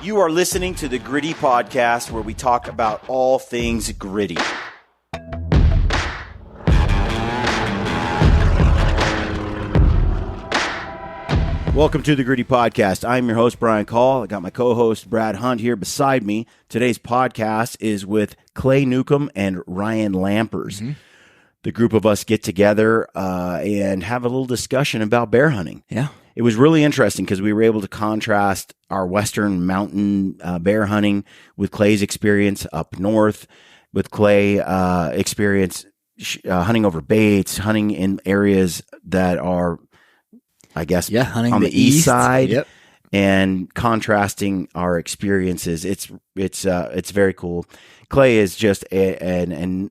You are listening to the Gritty Podcast, where we talk about all things gritty. Welcome to the Gritty Podcast. I'm your host, Brian Call. I got my co-host, Brad Hunt, here beside me. Today's podcast is with Clay Newcomb and Ryan Lampers. Mm-hmm. The group of us get together and have a little discussion about bear hunting. Yeah. It was really interesting because we were able to contrast our Western mountain bear hunting with Clay's experience up north, with Clay experience hunting over baits, hunting in areas that are, I guess, hunting on the east side, yep. And contrasting our experiences. It's very cool. Clay is just a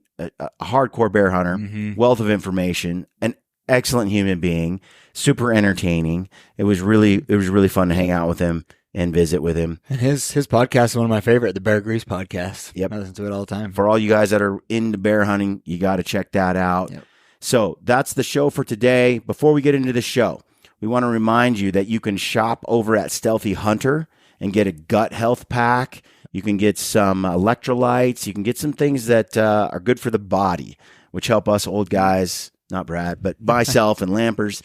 hardcore bear hunter, wealth of information, an excellent human being, super entertaining. It was really fun to hang out with him and visit with him. And his podcast is one of my favorite, the Bear Grease podcast. Yep. I listen to it all the time. For all you guys that are into bear hunting, you got to check that out. Yep. So that's the show for today. Before we get into the show, we want to remind you that you can shop over at Stealthy Hunter and get a gut health pack. You can get some electrolytes. You can get some things that are good for the body, which help us old guys, not Brad, but myself and Lampers,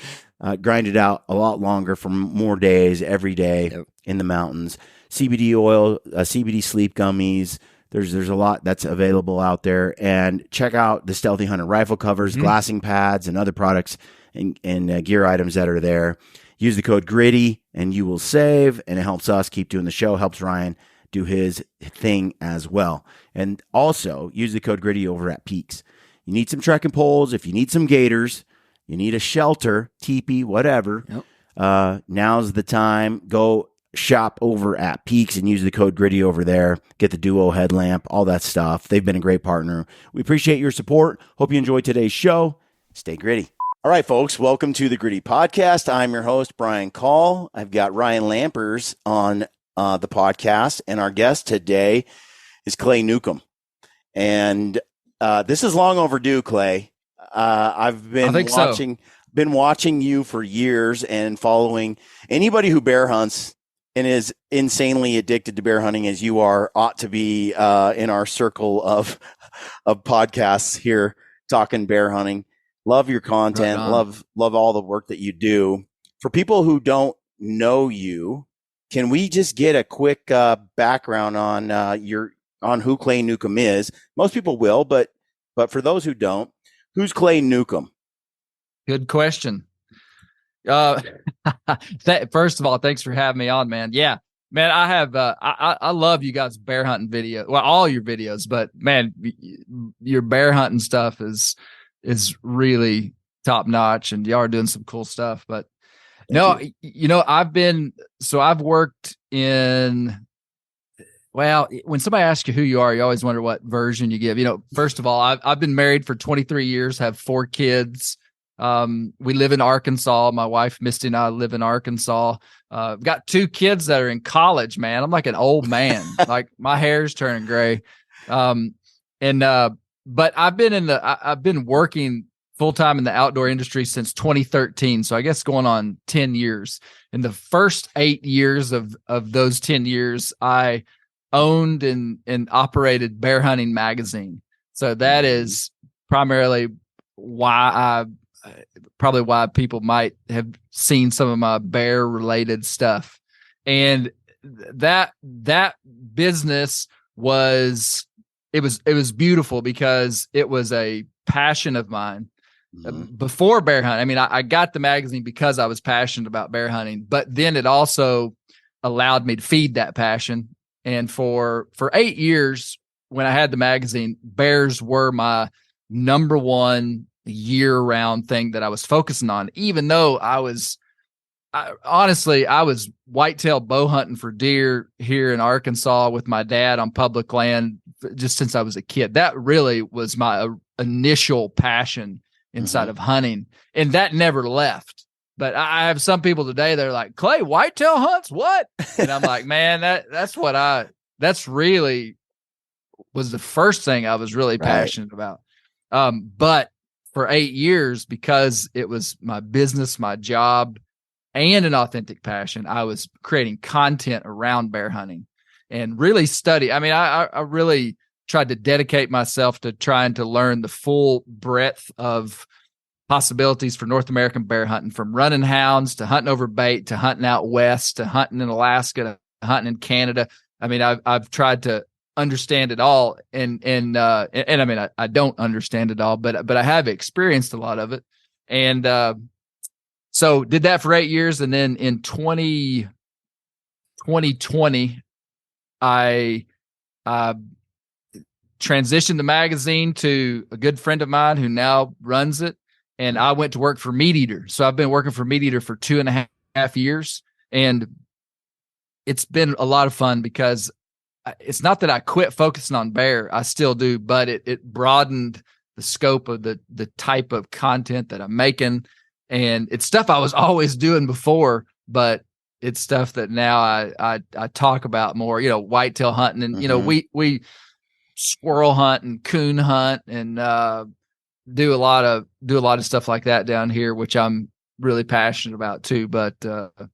grind it out a lot longer for more days every day in the mountains. CBD oil, CBD sleep gummies. There's a lot that's available out there. And check out the Stealthy Hunter rifle covers, glassing pads, and other products and gear items that are there. Use the code GRITTY and you will save, and it helps us keep doing the show, helps Ryan do his thing as well. And also use the code GRITTY over at Peaks. You need some trekking poles, if you need some gators, you need a shelter, teepee, whatever. Now's the time. Go shop over at Peaks and use the code GRITTY over there. Get the duo headlamp, all that stuff. They've been a great partner. We appreciate your support. Hope you enjoyed today's show. Stay gritty. All right, folks, welcome to the Gritty Podcast. I'm your host, Brian Call. I've got Ryan Lampers on the podcast, and our guest today is Clay Newcomb. And this is long overdue, Clay. I've been watching you for years and following anybody who bear hunts and is insanely addicted to bear hunting as you are ought to be in our circle of podcasts here talking bear hunting. Love your content. Love all the work that you do. For people who don't know you, can we just get a quick background on who Clay Newcomb is? Most people will, but for those who don't, who's Clay Newcomb? Good question. First of all, thanks for having me on, man. Yeah, man, I have I love you guys' bear hunting video. Well, all your videos, but man, your bear hunting stuff is really top notch, and y'all are doing some cool stuff. But I've worked in, well, when somebody asks you who you are, you always wonder what version you give. First of all, I've been married for 23 years, have 4 kids. We live in Arkansas. My wife, Misty, and I live in Arkansas. I've got 2 kids that are in college, man. I'm like an old man, like my hair's turning gray. But I've been working full-time in the outdoor industry since 2013. So I guess going on 10 years. In the first 8 years of those 10 years, I owned and operated Bear Hunting Magazine. So that is primarily why people might have seen some of my bear related stuff. And that business was beautiful because it was a passion of mine before bear hunting. I mean, I got the magazine because I was passionate about bear hunting, but then it also allowed me to feed that passion. And for 8 years, when I had the magazine, bears were my number one year-round thing that I was focusing on, even though I was whitetail bow hunting for deer here in Arkansas with my dad on public land just since I was a kid. That really was my initial passion inside of hunting, and that never left. But I have some people today, they're like, Clay, whitetail hunts? What? And I'm like, man, that's really was the first thing I was really passionate about. But for 8 years, because it was my business, my job, and an authentic passion, I was creating content around bear hunting. and really study. I mean, I really tried to dedicate myself to trying to learn the full breadth of possibilities for North American bear hunting, from running hounds to hunting over bait to hunting out west to hunting in Alaska to hunting in Canada. I mean, I've tried to understand it all, and I mean, I don't understand it all, but I have experienced a lot of it, and so did that for 8 years, and then in 2020, I transitioned the magazine to a good friend of mine who now runs it. And I went to work for Meat Eater. So I've been working for Meat Eater for 2.5 years. And it's been a lot of fun because it's not that I quit focusing on bear. I still do, but it broadened the scope of the type of content that I'm making. And it's stuff I was always doing before, but it's stuff that now I talk about more, whitetail hunting. And, we squirrel hunt and coon hunt and do a lot of stuff like that down here, which I'm really passionate about too. But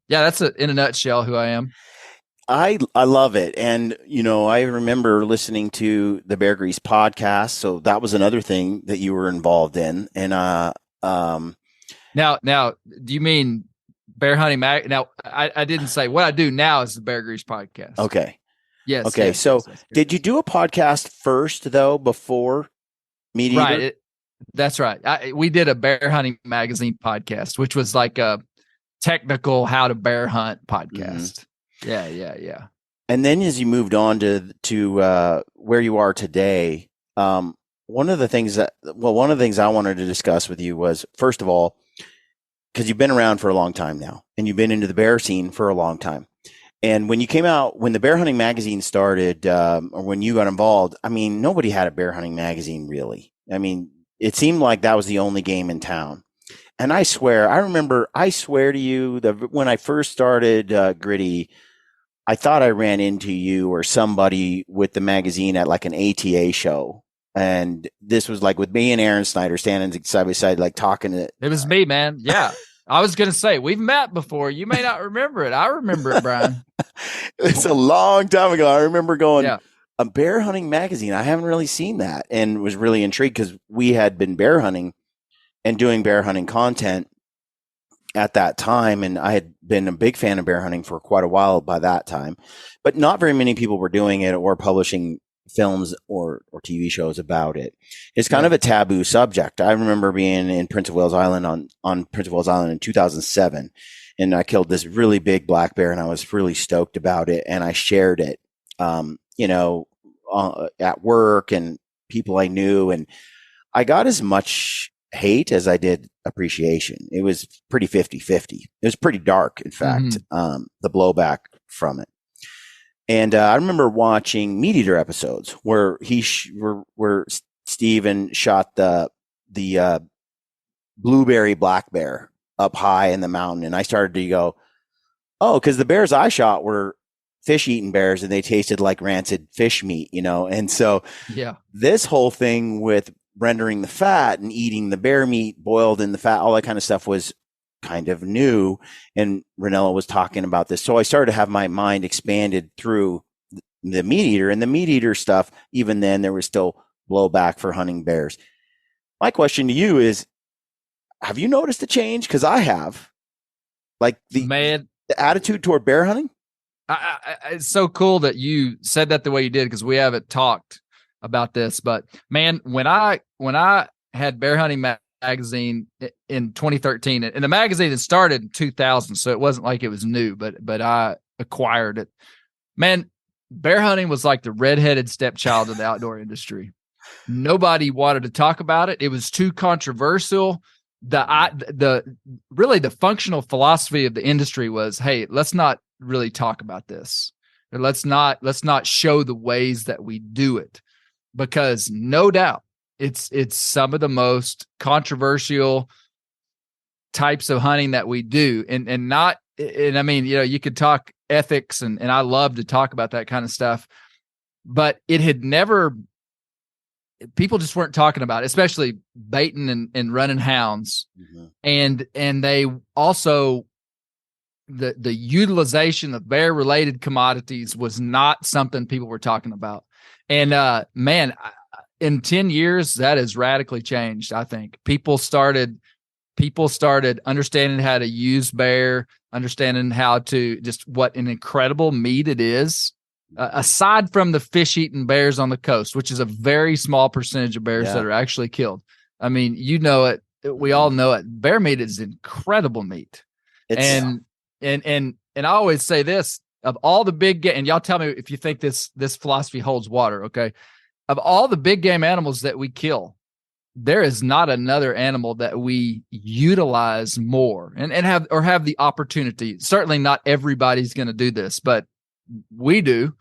that's in a nutshell who I am. I love it. And, I remember listening to the Bear Grease podcast. So that was another thing that you were involved in. And now, do you mean bear hunting Now, I didn't say what I do now is the Bear Grease podcast. Okay. Yes. Okay. Yes, so yes. Did you do a podcast first, though, before Meat Eater? Right. That's right. We did a bear hunting magazine podcast, which was like a technical how to bear hunt podcast. Mm-hmm. Yeah. And then as you moved on to where you are today, one of the things I wanted to discuss with you was, first of all, because you've been around for a long time now and you've been into the bear scene for a long time. And when you came out, when the bear hunting magazine started, or when you got involved, I mean, nobody had a bear hunting magazine really. I mean, it seemed like that was the only game in town. And I swear to you that when I first started Gritty, I thought I ran into you or somebody with the magazine at like an ATA show. And this was like with me and Aaron Snyder standing side by side, like talking to. It was me, man. Yeah. I was going to say, we've met before. You may not remember it. I remember it, Brian. It's a long time ago. I remember going, a bear hunting magazine. I haven't really seen that, and was really intrigued because we had been bear hunting and doing bear hunting content at that time. And I had been a big fan of bear hunting for quite a while by that time, but not very many people were doing it or publishing films or TV shows about it. It's kind of a taboo subject. I remember being in Prince of Wales Island on Prince of Wales Island in 2007, and I killed this really big black bear, and I was really stoked about it. And I shared it, at work and people I knew, and I got as much hate as I did appreciation. It was pretty 50-50. It was pretty dark, in fact, the blowback from it. And I remember watching Meat Eater episodes where where Steven shot the blueberry black bear up high in the mountain, and I started to go, oh, because the bears I shot were fish-eating bears, and they tasted like rancid fish meat, And so this whole thing with rendering the fat and eating the bear meat boiled in the fat, all that kind of stuff was kind of new. And Ranella was talking about this. So I started to have my mind expanded through the Meat Eater, and the Meat Eater stuff. Even then there was still blowback for hunting bears. My question to you is, have you noticed a change? Cause I have, like the attitude toward bear hunting. It's so cool that you said that the way you did, because we haven't talked about this, but man, when I had bear hunting magazine in 2013, and the magazine had started in 2000, so it wasn't like it was new, but I acquired it. Man, bear hunting was like the redheaded stepchild of the outdoor industry. Nobody wanted to talk about it. It was too controversial. The functional philosophy of the industry was, hey, let's not really talk about this. Or let's not show the ways that we do it, because no doubt it's some of the most controversial types of hunting that we do. And I mean, you could talk ethics and I love to talk about that kind of stuff, but it had never, people just weren't talking about it, especially baiting and running hounds. Mm-hmm. And they also the utilization of bear related commodities was not something people were talking about. And man, in 10 years, that has radically changed. I think people started understanding how to use bear, understanding how to just what an incredible meat it is. Aside from the fish eating bears on the coast, which is a very small percentage of bears that are actually killed. I mean, you know it. We all know it. Bear meat is incredible meat. And I always say this, of all the big game, and y'all tell me if you think this philosophy holds water, okay? Of all the big game animals that we kill, there is not another animal that we utilize more and have the opportunity. Certainly not everybody's going to do this, but we do.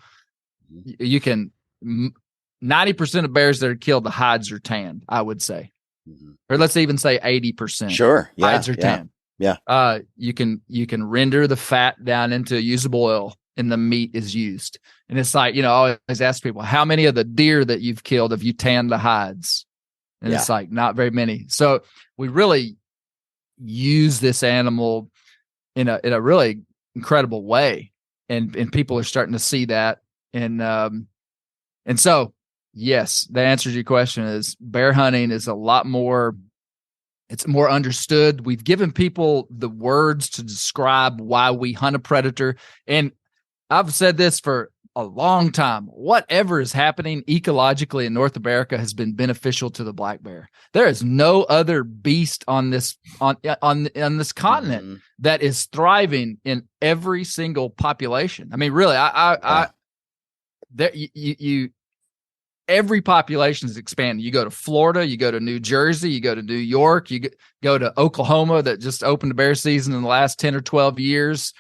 You can 90% of bears that are killed, the hides are tanned, I would say. Or let's even say 80%. Sure. Yeah, hides are tanned. Yeah. You can render the fat down into usable oil and the meat is used. And it's like, I always ask people, how many of the deer that you've killed have you tanned the hides? And it's like, not very many. So we really use this animal in a really incredible way. And people are starting to see that. And so, yes, the answer to your question is bear hunting is a lot more, it's more understood. We've given people the words to describe why we hunt a predator. And I've said this for a long time. Whatever is happening ecologically in North America has been beneficial to the black bear. There is no other beast on this this continent that is thriving in every single population. I mean, really, every population is expanding. You go to Florida, you go to New Jersey, you go to New York, you go to Oklahoma that just opened the bear season in the last 10 or 12 years.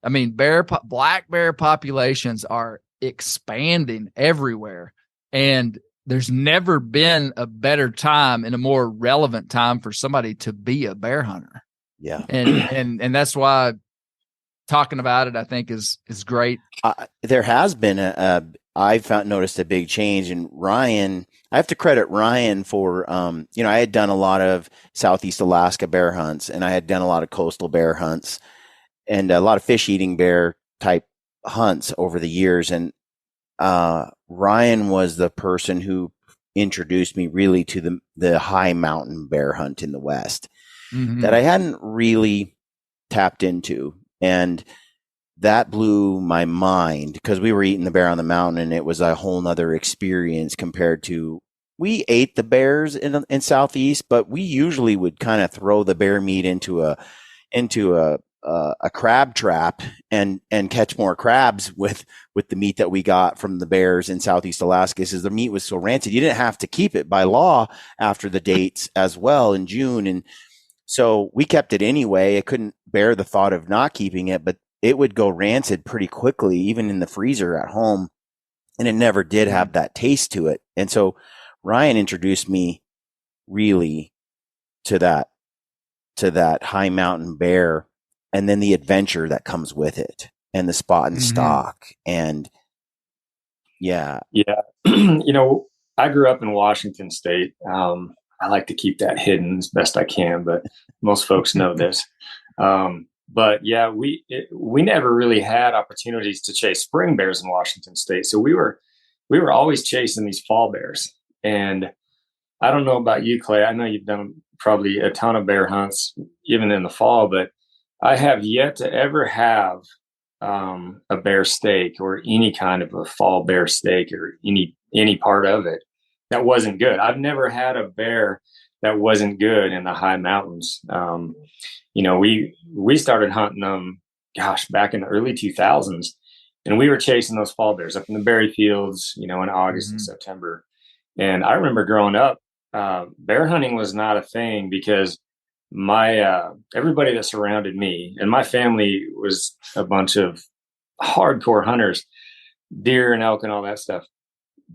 I mean, black bear populations are expanding everywhere. And there's never been a better time and a more relevant time for somebody to be a bear hunter. Yeah. And that's why talking about it, I think is great. There has been noticed a big change, and Ryan, I have to credit Ryan for, I had done a lot of Southeast Alaska bear hunts, and I had done a lot of coastal bear hunts and a lot of fish eating bear type hunts over the years. And Ryan was the person who introduced me really to the high mountain bear hunt in the West that I hadn't really tapped into. And that blew my mind because we were eating the bear on the mountain, and it was a whole nother experience compared to, we ate the bears in Southeast, but we usually would kind of throw the bear meat into a crab trap and catch more crabs with the meat that we got from the bears in Southeast Alaska. Because the meat was so rancid, you didn't have to keep it by law after the dates as well in June. And so we kept it anyway. It couldn't bear the thought of not keeping it, but it would go rancid pretty quickly, even in the freezer at home. And it never did have that taste to it. And so Ryan introduced me really to that high mountain bear, and then the adventure that comes with it, and the spot and stock. And yeah. I grew up in Washington State. I like to keep that hidden as best I can, but most folks know this. But yeah, we never really had opportunities to chase spring bears in Washington State. So we were always chasing these fall bears. And I don't know about you, Clay. I know you've done probably a ton of bear hunts, even in the fall, but I have yet to ever have a bear steak or any kind of a fall bear steak or any part of it that wasn't good. I've never had a bear that wasn't good in the high mountains. We started hunting them, back in the early 2000s, and we were chasing those fall bears up in the berry fields, in August and September. And I remember growing up, bear hunting was not a thing because my everybody that surrounded me, and my family was a bunch of hardcore hunters, deer and elk and all that stuff.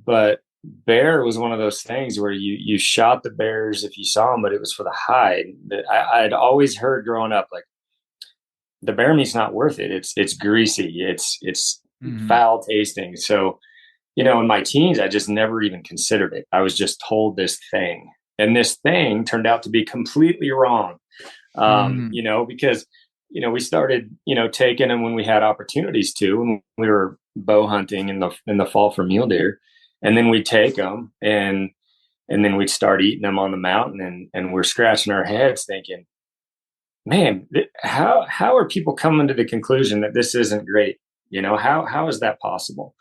But bear was one of those things where you shot the bears if you saw them, but it was for the hide. I'd always heard growing up, like, the bear meat's not worth it. It's greasy. It's foul tasting. So, in my teens, I just never even considered it. I was just told this thing, and this thing turned out to be completely wrong. Because we started, taking them when we had opportunities to, when we were bow hunting in the fall for mule deer. And then we'd take them and then we'd start eating them on the mountain, and we're scratching our heads thinking, man, how are people coming to the conclusion that this isn't great? How is that possible?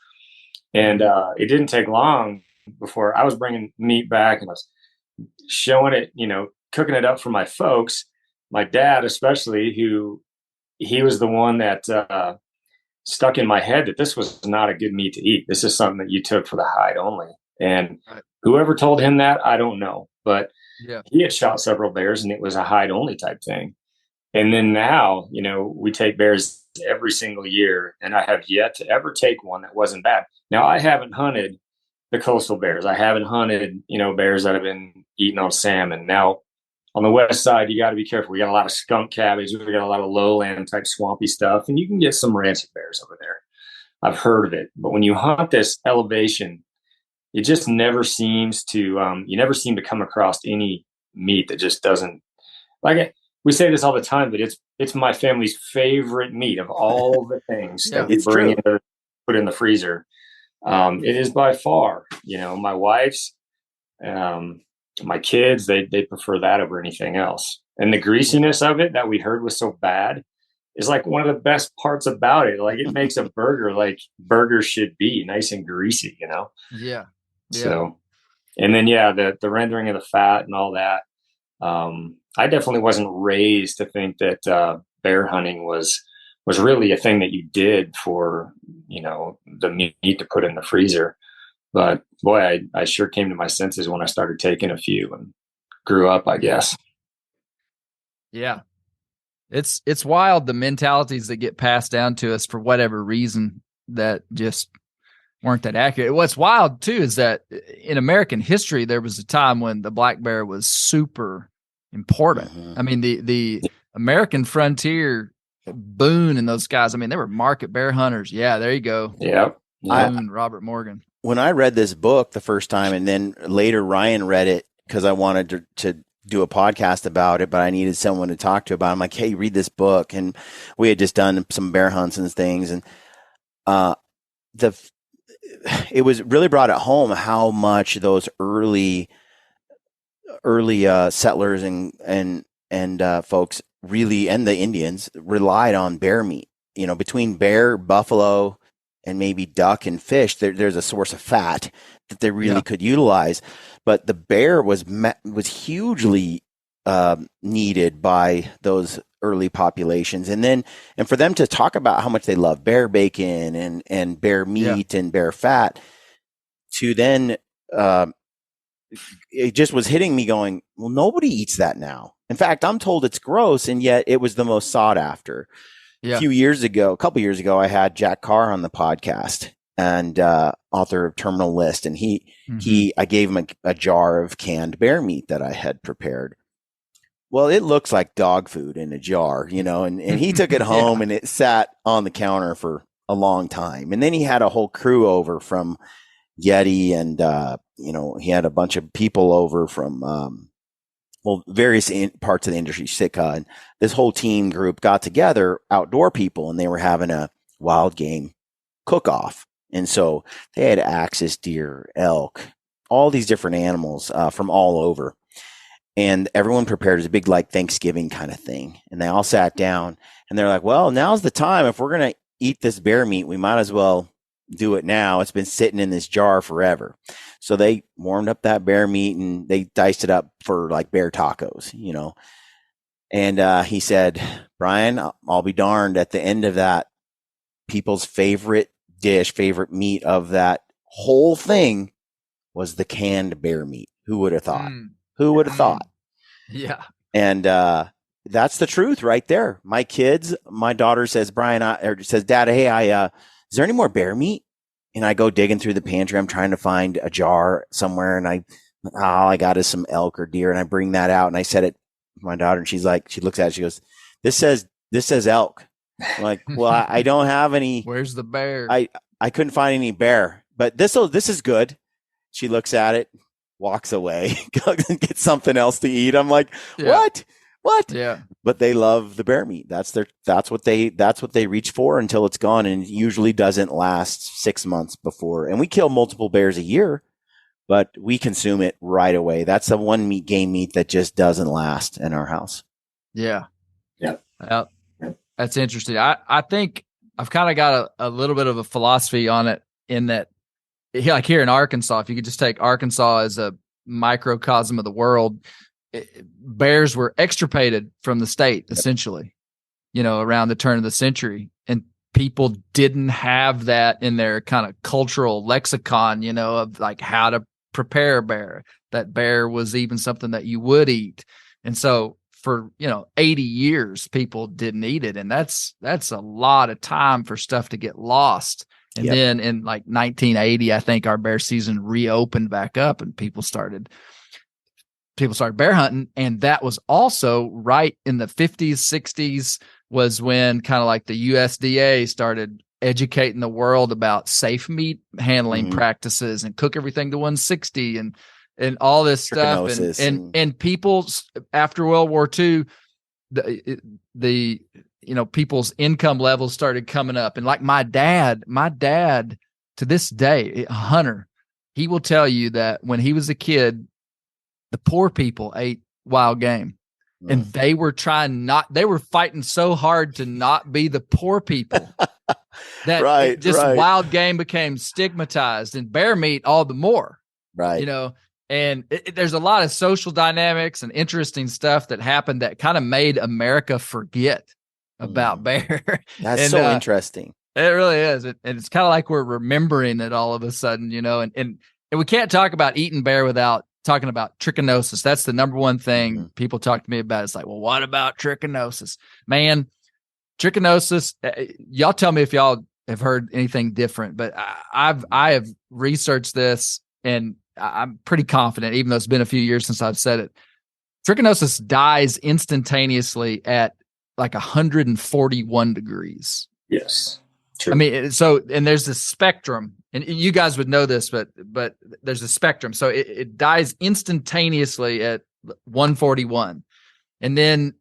And it didn't take long before I was bringing meat back and I was showing it, cooking it up for my folks, my dad especially, who he was the one that stuck in my head that this was not a good meat to eat. This is something that you took for the hide only. And whoever told him that, I don't know. But he had shot several bears and it was a hide only type thing. And then now, we take bears every single year, and I have yet to ever take one that wasn't bad. Now, I haven't hunted the coastal bears. I haven't hunted, bears that have been eating on salmon. Now, on the west side, you got to be careful. We got a lot of skunk cabbage. We got a lot of lowland type swampy stuff, and you can get some rancid bears over there. I've heard of it. But when you hunt this elevation, it just never seems to, you never seem to come across any meat that just doesn't, we say this all the time, but it's my family's favorite meat of all the things that we bring in, put in the freezer. It is by far, my wife's, my kids, they prefer that over anything else. And the greasiness of it that we heard was so bad is like one of the best parts about it. Like it makes a burger like burgers should be, nice and greasy, Yeah. So, and then, the rendering of the fat and all that. I definitely wasn't raised to think that bear hunting was really a thing that you did for, the meat to put in the freezer. But boy, I sure came to my senses when I started taking a few and grew up, I guess. Yeah. It's wild, the mentalities that get passed down to us for whatever reason that just weren't that accurate. What's wild too is that in American history, there was a time when the black bear was super important. I mean, the American frontier, Boone and those guys, I mean, they were market bear hunters. Yeah, there you go. Yep. Boone, Robert Morgan. When I read this book the first time, and then later Ryan read it because I wanted to do a podcast about it, but I needed someone to talk to about it. I'm like, hey, read this book. And we had just done some bear hunts and things. And it was really brought it home how much those early settlers and folks really, and the Indians relied on bear meat. Between bear, buffalo, and maybe duck and fish, there's a source of fat that they really could utilize. But the bear was hugely needed by those early populations. And for them to talk about how much they love bear bacon and bear meat and bear fat, to then it just was hitting me going, well, nobody eats that now. In fact, I'm told it's gross, and yet it was the most sought after. A couple years ago, I had Jack Carr on the podcast, and author of Terminal List, and I gave him a jar of canned bear meat that I had prepared. Well, it looks like dog food in a jar, and he took it home and it sat on the counter for a long time. And then he had a whole crew over from Yeti, and he had a bunch of people over from various parts of the industry, Sitka, and this whole team group got together, outdoor people, and they were having a wild game cook-off. And so they had axis deer, elk, all these different animals from all over. And everyone prepared as a big Thanksgiving kind of thing. And they all sat down and they're like, well, now's the time. If we're going to eat this bear meat, we might as well do it now. It's been sitting in this jar forever. So they warmed up that bear meat and they diced it up for bear tacos, And he said, Brian, I'll be darned, at the end of that, people's favorite meat of that whole thing was the canned bear meat. Who would have thought? Who would have thought? Yeah. And that's the truth right there. My daughter says, says, Dad, hey, is there any more bear meat? And I go digging through the pantry. I'm trying to find a jar somewhere, and all I got is some elk or deer, and I bring that out and I said it to my daughter, and she looks at it, she goes, this says elk. I'm like, well, I don't have any. Where's the bear? I couldn't find any bear, but this is good. She looks at it, walks away, get something else to eat. I'm like, what? What? Yeah. But they love the bear meat. That's what they reach for until it's gone, and it usually doesn't last 6 months before. And we kill multiple bears a year, but we consume it right away. That's the one game meat that just doesn't last in our house. Yeah. Yeah. That's interesting. I think I've kind of got a little bit of a philosophy on it, in that, like here in Arkansas, if you could just take Arkansas as a microcosm of the world, bears were extirpated from the state, essentially, around the turn of the century. And people didn't have that in their kind of cultural lexicon, of like how to prepare a bear. That bear was even something that you would eat. And so for 80 years people didn't eat it, and that's a lot of time for stuff to get lost. And then in like 1980, I think our bear season reopened back up, and people started bear hunting. And that was also right in the 50s, 60s was when kind of like the USDA started educating the world about safe meat handling practices and cook everything to 160 and all this stuff. And people after World War II, the people's income levels started coming up. And like my dad to this day, a hunter, he will tell you that when he was a kid, the poor people ate wild game, and they were fighting so hard to not be the poor people that wild game became stigmatized, and bear meat all the more, right? And there's a lot of social dynamics and interesting stuff that happened that kind of made America forget about bear. That's so interesting. It really is. And it's kind of like we're remembering it all of a sudden, and we can't talk about eating bear without talking about trichinosis. That's the number one thing people talk to me about. It's like, well, what about trichinosis? Man, trichinosis, y'all tell me if y'all have heard anything different, but I have researched this, and I'm pretty confident, even though it's been a few years since I've said it, trichinosis dies instantaneously at like 141 degrees. Yes. True. I mean, and there's a spectrum, and you guys would know this, but there's a spectrum. So it dies instantaneously at 141. And then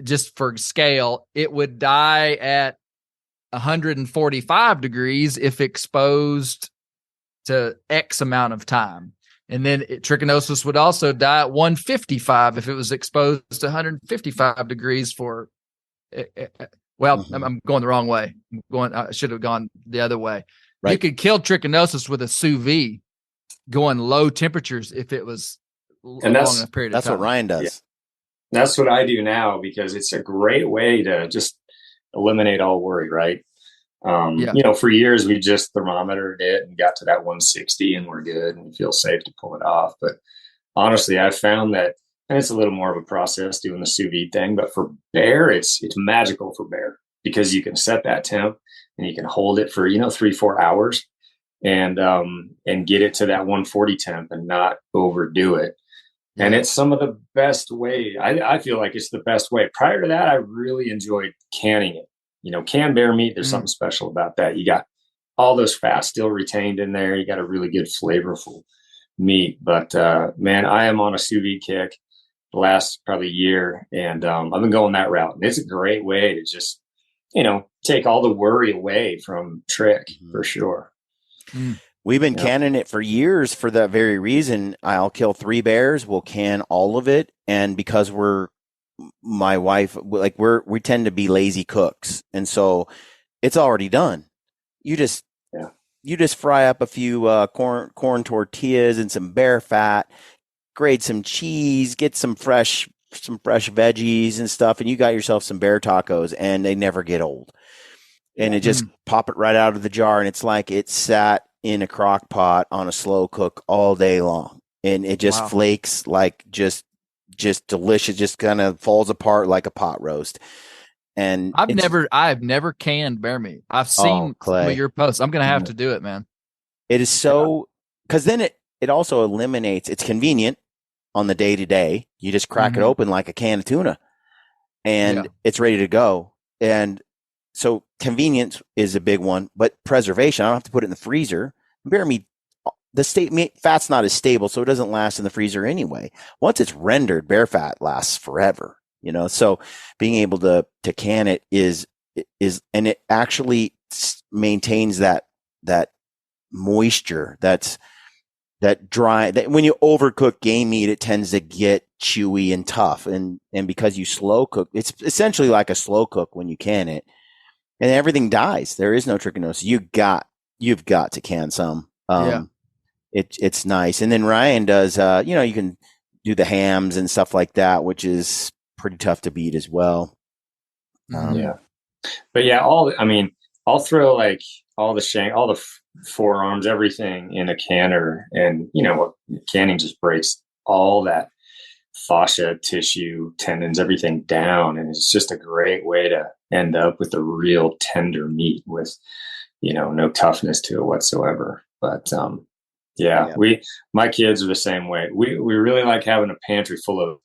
just for scale, it would die at 145 degrees if exposed to X amount of time. And then trichinosis would also die at 155 if it was exposed to 155 degrees for I'm going the wrong way. I should have gone the other way. Right. You could kill trichinosis with a sous vide going low temperatures if it was long enough period of time. That's what Ryan does. Yeah. That's what I do now, because it's a great way to just eliminate all worry, right? For years we just thermometered it and got to that 160 and we're good and we feel safe to pull it off. But honestly, I've found that, and it's a little more of a process doing the sous vide thing, but for bear, it's magical for bear, because you can set that temp and you can hold it for 3-4 hours and get it to that 140 temp and not overdo it. Yeah. And it's some of the best way. I feel like it's the best way. Prior to that, I really enjoyed canning it. Canned bear meat, there's something special about that. You got all those fats still retained in there. You got a really good flavorful meat. But man, I am on a sous vide kick the last probably year, and I've been going that route. And it's a great way to just, take all the worry away from trick for sure. We've been canning it for years for that very reason. I'll kill 3 bears. We'll can all of it. And because my wife, we tend to be lazy cooks. And so it's already done. You just fry up a few corn tortillas and some bear fat, grate some cheese, get some fresh veggies and stuff, and you got yourself some bear tacos, and they never get old. And it just pop it right out of the jar, and it's like it sat in a crock pot on a slow cook all day long, and it just flakes like just delicious, just kind of falls apart like a pot roast. And I've never canned bear meat. I've seen some of your posts. I'm gonna have to do it, man. It is so, because then it also eliminates. It's convenient on the day to day. You just crack it open like a can of tuna, and it's ready to go. And so convenience is a big one, but preservation. I don't have to put it in the freezer. Bear meat, fat's not as stable, so it doesn't last in the freezer anyway. Once it's rendered, bear fat lasts forever. So being able to can it is, and it actually maintains that moisture, that dry, that when you overcook game meat, it tends to get chewy and tough. And because you slow cook, it's essentially like a slow cook when you can it, and everything dies. There is no trichinosis. You've got to can some. It's nice. And then Ryan does, you can do the hams and stuff like that, which is pretty tough to beat as well. But yeah, I'll throw like all the forearms, everything in a canner, and canning just breaks all that fascia, tissue, tendons, everything down, and it's just a great way to end up with a real tender meat with no toughness to it whatsoever. But my kids are the same way. We really like having a pantry full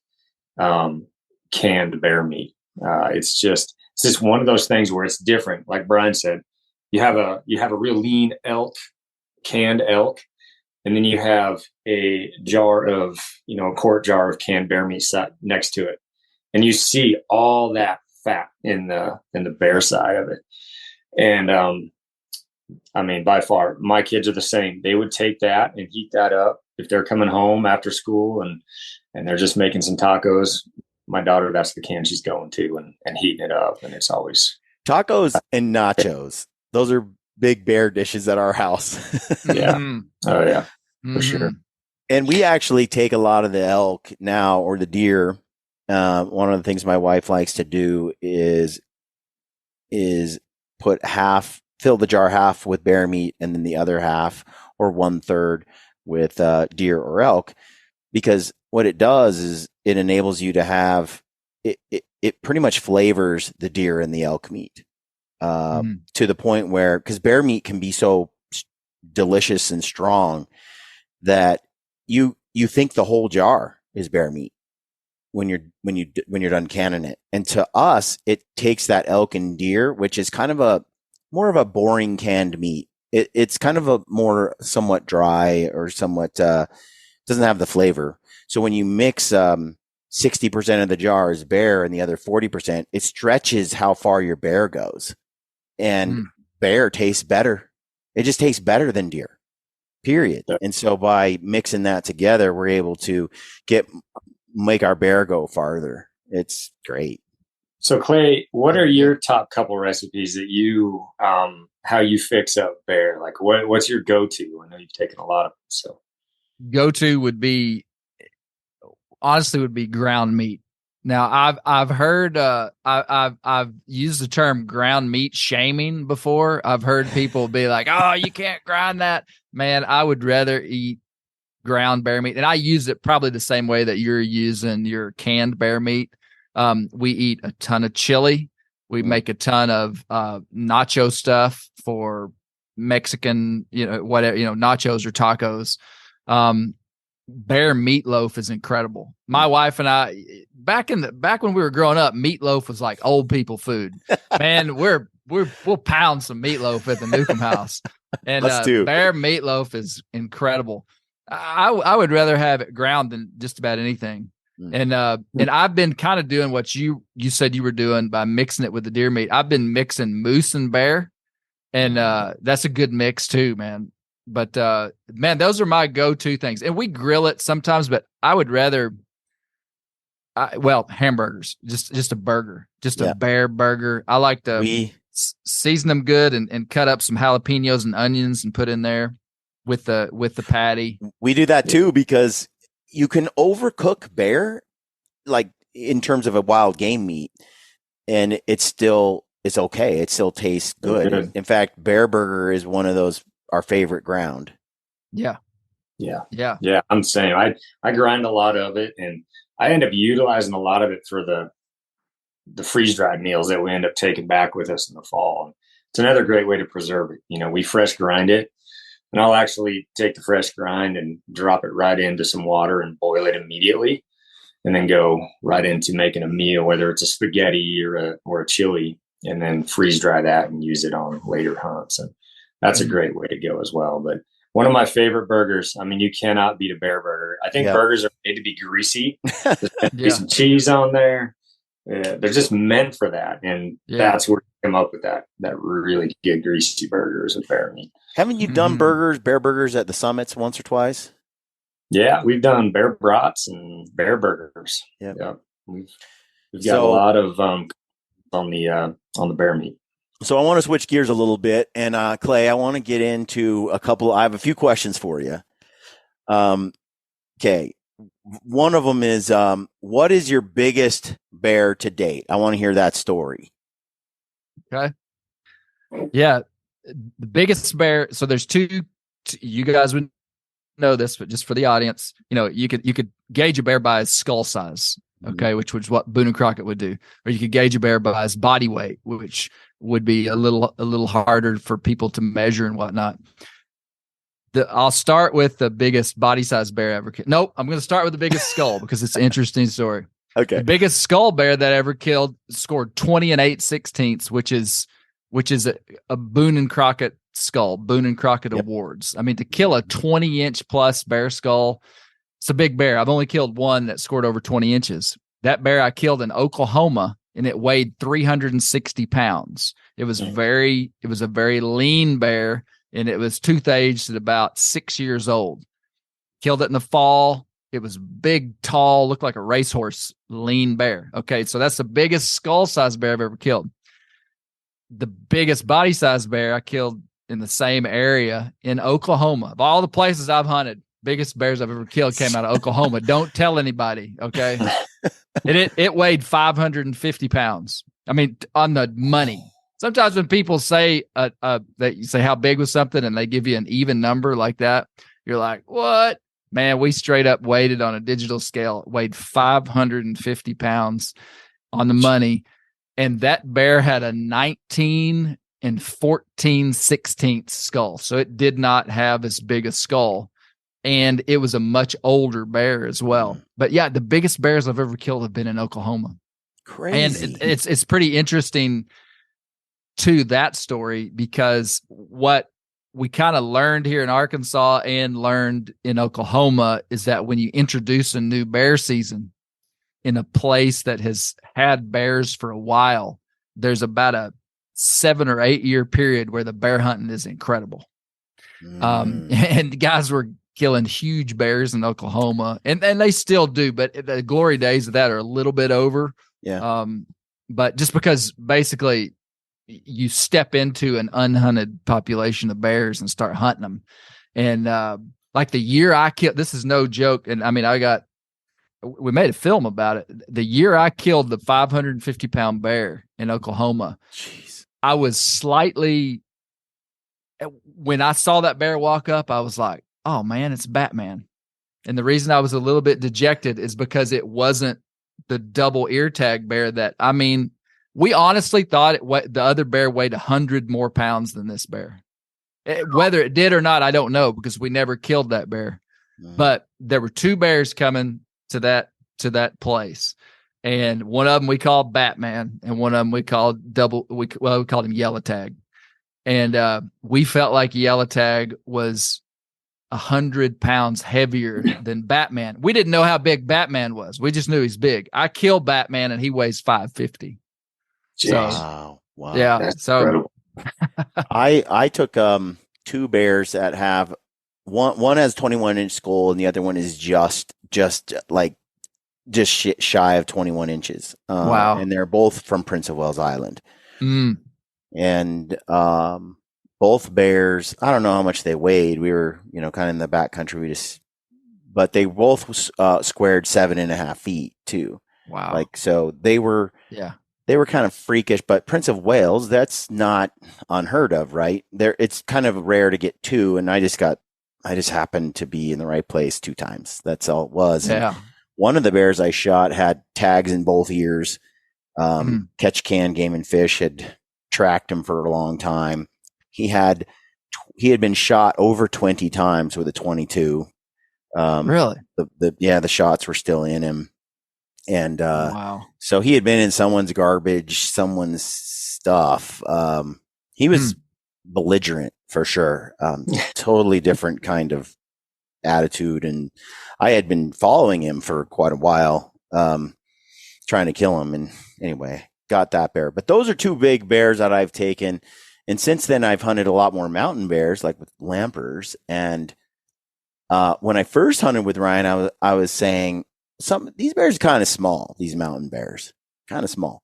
of canned bear meat. It's just one of those things where it's different. Like Brian said, you have a real lean canned elk, and then you have a jar of, a quart jar of canned bear meat sat next to it. And you see all that fat in the bear side of it. And, by far, my kids are the same. They would take that and heat that up if they're coming home after school and they're just making some tacos. My daughter, that's the can she's going to and heating it up. And it's always tacos and nachos. Those are big bear dishes at our house. Yeah. Oh yeah, for sure. And we actually take a lot of the elk now, or the deer. One of the things my wife likes to do is fill the jar half with bear meat, and then the other half, or 1/3, with deer or elk, because what it does is it enables you to have it pretty much flavors the deer and the elk meat to the point where, because bear meat can be so delicious and strong that you think the whole jar is bear meat when you're done canning it. And to us, it takes that elk and deer, which is kind of more of a boring canned meat. It's kind of a more somewhat dry, or somewhat doesn't have the flavor. So when you mix 60% of the jar is bear and the other 40%, it stretches how far your bear goes. And bear tastes better. It just tastes better than deer, period. And so by mixing that together, we're able to make our bear go farther. It's great. So Clay, what are your top couple recipes that you, how you fix up bear? Like what's your go-to? I know you've taken a lot of them, so. Go-to would be ground meat. Now I've heard, I've used the term ground meat shaming before. I've heard people be like, "Oh, you can't grind that." Man, I would rather eat ground bear meat, and I use it probably the same way that you're using your canned bear meat. We eat a ton of chili. We make a ton of nacho stuff for Mexican, whatever, nachos or tacos. Bear meatloaf is incredible. My wife and I, back when we were growing up, meatloaf was like old people food. Man, we'll pound some meatloaf at the Newcomb house, and bear meatloaf is incredible. I would rather have it ground than just about anything. And I've been kind of doing what you said you were doing by mixing it with the deer meat. I've been mixing moose and bear, and that's a good mix too, man. But man, those are my go-to things. And we grill it sometimes, but I would rather hamburgers, just a burger, a bear burger. I like to season them good and cut up some jalapenos and onions and put in there with the patty. We do that too, because you can overcook bear, like in terms of a wild game meat, and it's okay. It still tastes good. In fact, bear burger is one of those, our favorite ground. Yeah. I'm saying I grind a lot of it, and I end up utilizing a lot of it for the freeze dried meals that we end up taking back with us in the fall. And it's another great way to preserve it. We fresh grind it, and I'll actually take the fresh grind and drop it right into some water and boil it immediately, and then go right into making a meal, whether it's a spaghetti or a chili, and then freeze dry that and use it on later hunts. And that's a great way to go as well. But one of my favorite burgers, you cannot beat a bear burger. I think burgers are made to be greasy. There's some cheese on there. they're just meant for that. And that's where we come up with that really good greasy burgers with bear meat. Haven't you done bear burgers at the summits once or twice? Yeah, we've done bear brats and bear burgers. Yep. Yeah. We've got a lot of on the bear meat. So I want to switch gears a little bit, and Clay, I want to get into I have a few questions for you. Okay. One of them is, what is your biggest bear to date? I want to hear that story. Okay. Yeah. The biggest bear. So there's two, you guys would know this, but just for the audience, you could gauge a bear by his skull size. Okay. Which was what Boone and Crockett would do. Or you could gauge a bear by his body weight, which would be a little harder for people to measure and whatnot. I'll start with the biggest body size bear ever killed. Nope, I'm going to start with the biggest skull because it's an interesting story. Okay. The biggest skull bear that ever killed scored 20 and 8/16, which is a Boone and Crockett skull, Boone and Crockett Awards. I mean, to kill a 20-inch plus bear skull, it's a big bear. I've only killed one that scored over 20 inches. That bear I killed in Oklahoma, and it weighed 360 pounds. It was a very lean bear. And it was tooth-aged at about 6 years old. Killed it in the fall. It was big, tall, looked like a racehorse, lean bear. Okay, so that's the biggest skull-sized bear I've ever killed. The biggest body-sized bear I killed in the same area in Oklahoma. Of all the places I've hunted, biggest bears I've ever killed came out of Oklahoma. Don't tell anybody, okay? It weighed 550 pounds. I mean, on the money. Sometimes when people say that you say how big was something and they give you an even number like that, you're like, what? Man, we straight up weighed it on a digital scale. It weighed 550 pounds on the money. And that bear had a 19 and 14/16 skull. So it did not have as big a skull. And it was a much older bear as well. But yeah, the biggest bears I've ever killed have been in Oklahoma. Crazy. And it's pretty interesting to that story because what we kind of learned here in Arkansas and learned in Oklahoma is that when you introduce a new bear season in a place that has had bears for a while, there's about a 7 or 8 year period where the bear hunting is incredible. And guys were killing huge bears in Oklahoma and they still do, but the glory days of that are a little bit over. Yeah. But just because basically you step into an unhunted population of bears and start hunting them. And like the year I killed, this is no joke. And I mean, we made a film about it. The year I killed the 550 pound bear in Oklahoma, jeez, I was when I saw that bear walk up, I was like, oh man, it's Batman. And the reason I was a little bit dejected is because it wasn't the double ear tag bear we honestly thought the other bear weighed 100 more pounds than this bear. Whether it did or not, I don't know because we never killed that bear. But there were two bears coming to that place, and one of them we called Batman, and one of them we called we called him Yellow Tag, and we felt like Yellow Tag was 100 pounds heavier than Batman. We didn't know how big Batman was. We just knew he's big. I killed Batman, and he weighs 550. Wow. Yeah. That's so incredible. I took two bears that have one has 21-inch skull and the other one is just shy of 21 inches. Wow. And they're both from Prince of Wales Island. And both bears, I don't know how much they weighed. We were, kind of in the back country. But they both squared 7.5 feet too. Wow. So they were, they were kind of freakish, but Prince of Wales, that's not unheard of, right? It's kind of rare to get two. And I just happened to be in the right place 2 times. That's all it was. Yeah. And one of the bears I shot had tags in both ears. Catch Can Game and Fish had tracked him for a long time. He had been shot over 20 times with a 22. Really? The shots were still in him. And wow. So he had been in someone's garbage, someone's stuff. He was belligerent for sure. Totally different kind of attitude. And I had been following him for quite a while, trying to kill him. And anyway, got that bear. But those are two big bears that I've taken. And since then, I've hunted a lot more mountain bears, like with lampers. And when I first hunted with Ryan, I was saying these bears are kind of small. These mountain bears, kind of small,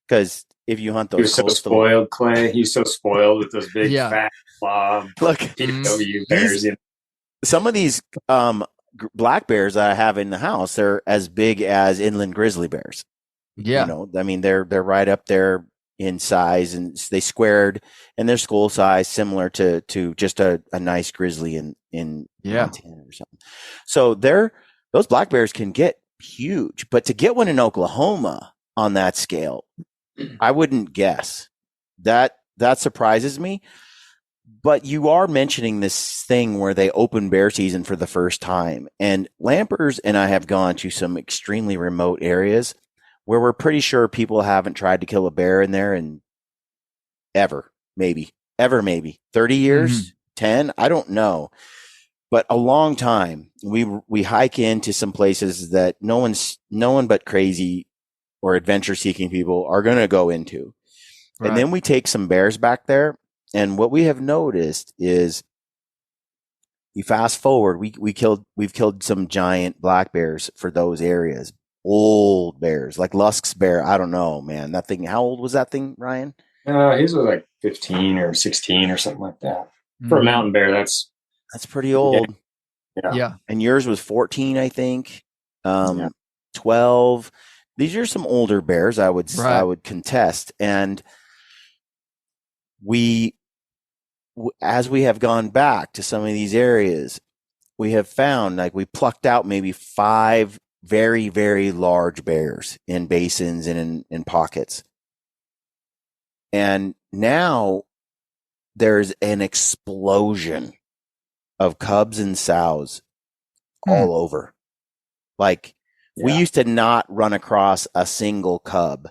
because if you hunt those, he was so spoiled, Clay. He was so spoiled with those big fat blob PW bears. Some of these black bears that I have in the house, they're as big as inland grizzly bears. Yeah, you know, I mean, they're right up there in size, and they squared, and they're skull size, similar to just a nice grizzly in Montana or something. So those black bears can get huge, but to get one in Oklahoma on that scale, I wouldn't guess. That surprises me. But you are mentioning this thing where they open bear season for the first time, and Lampers and I have gone to some extremely remote areas where we're pretty sure people haven't tried to kill a bear in there in maybe 30 years, 10, I don't know, but a long time. We hike into some places that no one but crazy or adventure seeking people are going to go into. Right. And then we take some bears back there. And what we have noticed is, you fast forward, we've killed some giant black bears for those areas. Old bears, like Lusk's bear. I don't know, man. That thing, how old was that thing, Ryan? His was like 15 or 16 or something like that. For a mountain bear, that's pretty old. Yeah. And yours was 14, I think. 12. These are some older bears, I would contest. And as we have gone back to some of these areas, we have found, like, we plucked out maybe 5 very, very large bears in basins and in pockets. And now there's an explosion of cubs and sows all over. Like, we used to not run across a single cub.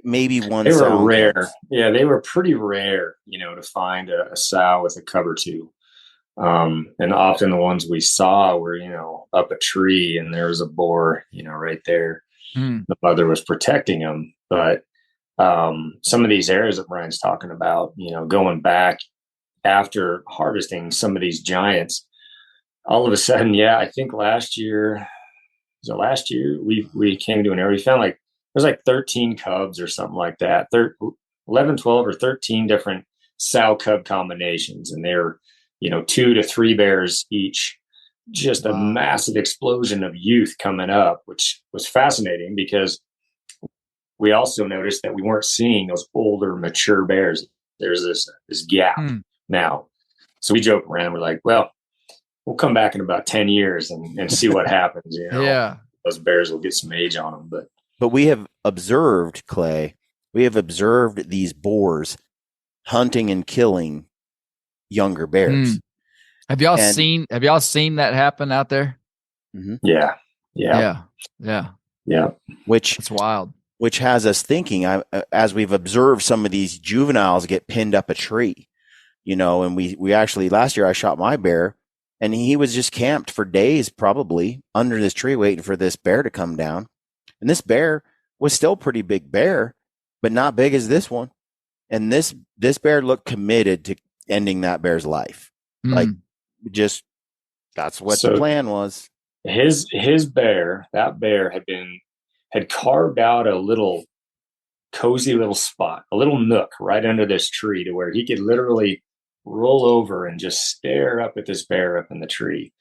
Maybe one. They were rare. Yeah, they were pretty rare, to find a sow with a cub or two. And often the ones we saw were, up a tree, and there was a boar, right there. The mother was protecting them. But some of these areas that Brian's talking about, going back after harvesting some of these giants, all of a sudden, I think last year we came to an area, we found like there's like 13 cubs or something like that, 11, 12 or 13 different sow cub combinations, and they're 2 to 3 bears each. Just a massive explosion of youth coming up, which was fascinating because we also noticed that we weren't seeing those older, mature bears. There's this gap now. So we joke around. We're like, well, we'll come back in about 10 years and see what happens. Those bears will get some age on them. But we have observed, Clay, these boars hunting and killing younger bears. Have y'all seen that happen out there? Mm-hmm. Yeah. That's wild. Which has us thinking, as we've observed some of these juveniles get pinned up a tree, and we actually, last year I shot my bear, and he was just camped for days, probably under this tree, waiting for this bear to come down. And this bear was still a pretty big bear, but not big as this one. And this bear looked committed to ending that bear's life. Like, just, that's what the plan was. His bear, that bear had carved out a little cozy little spot, a little nook right under this tree, to where he could literally roll over and just stare up at this bear up in the tree.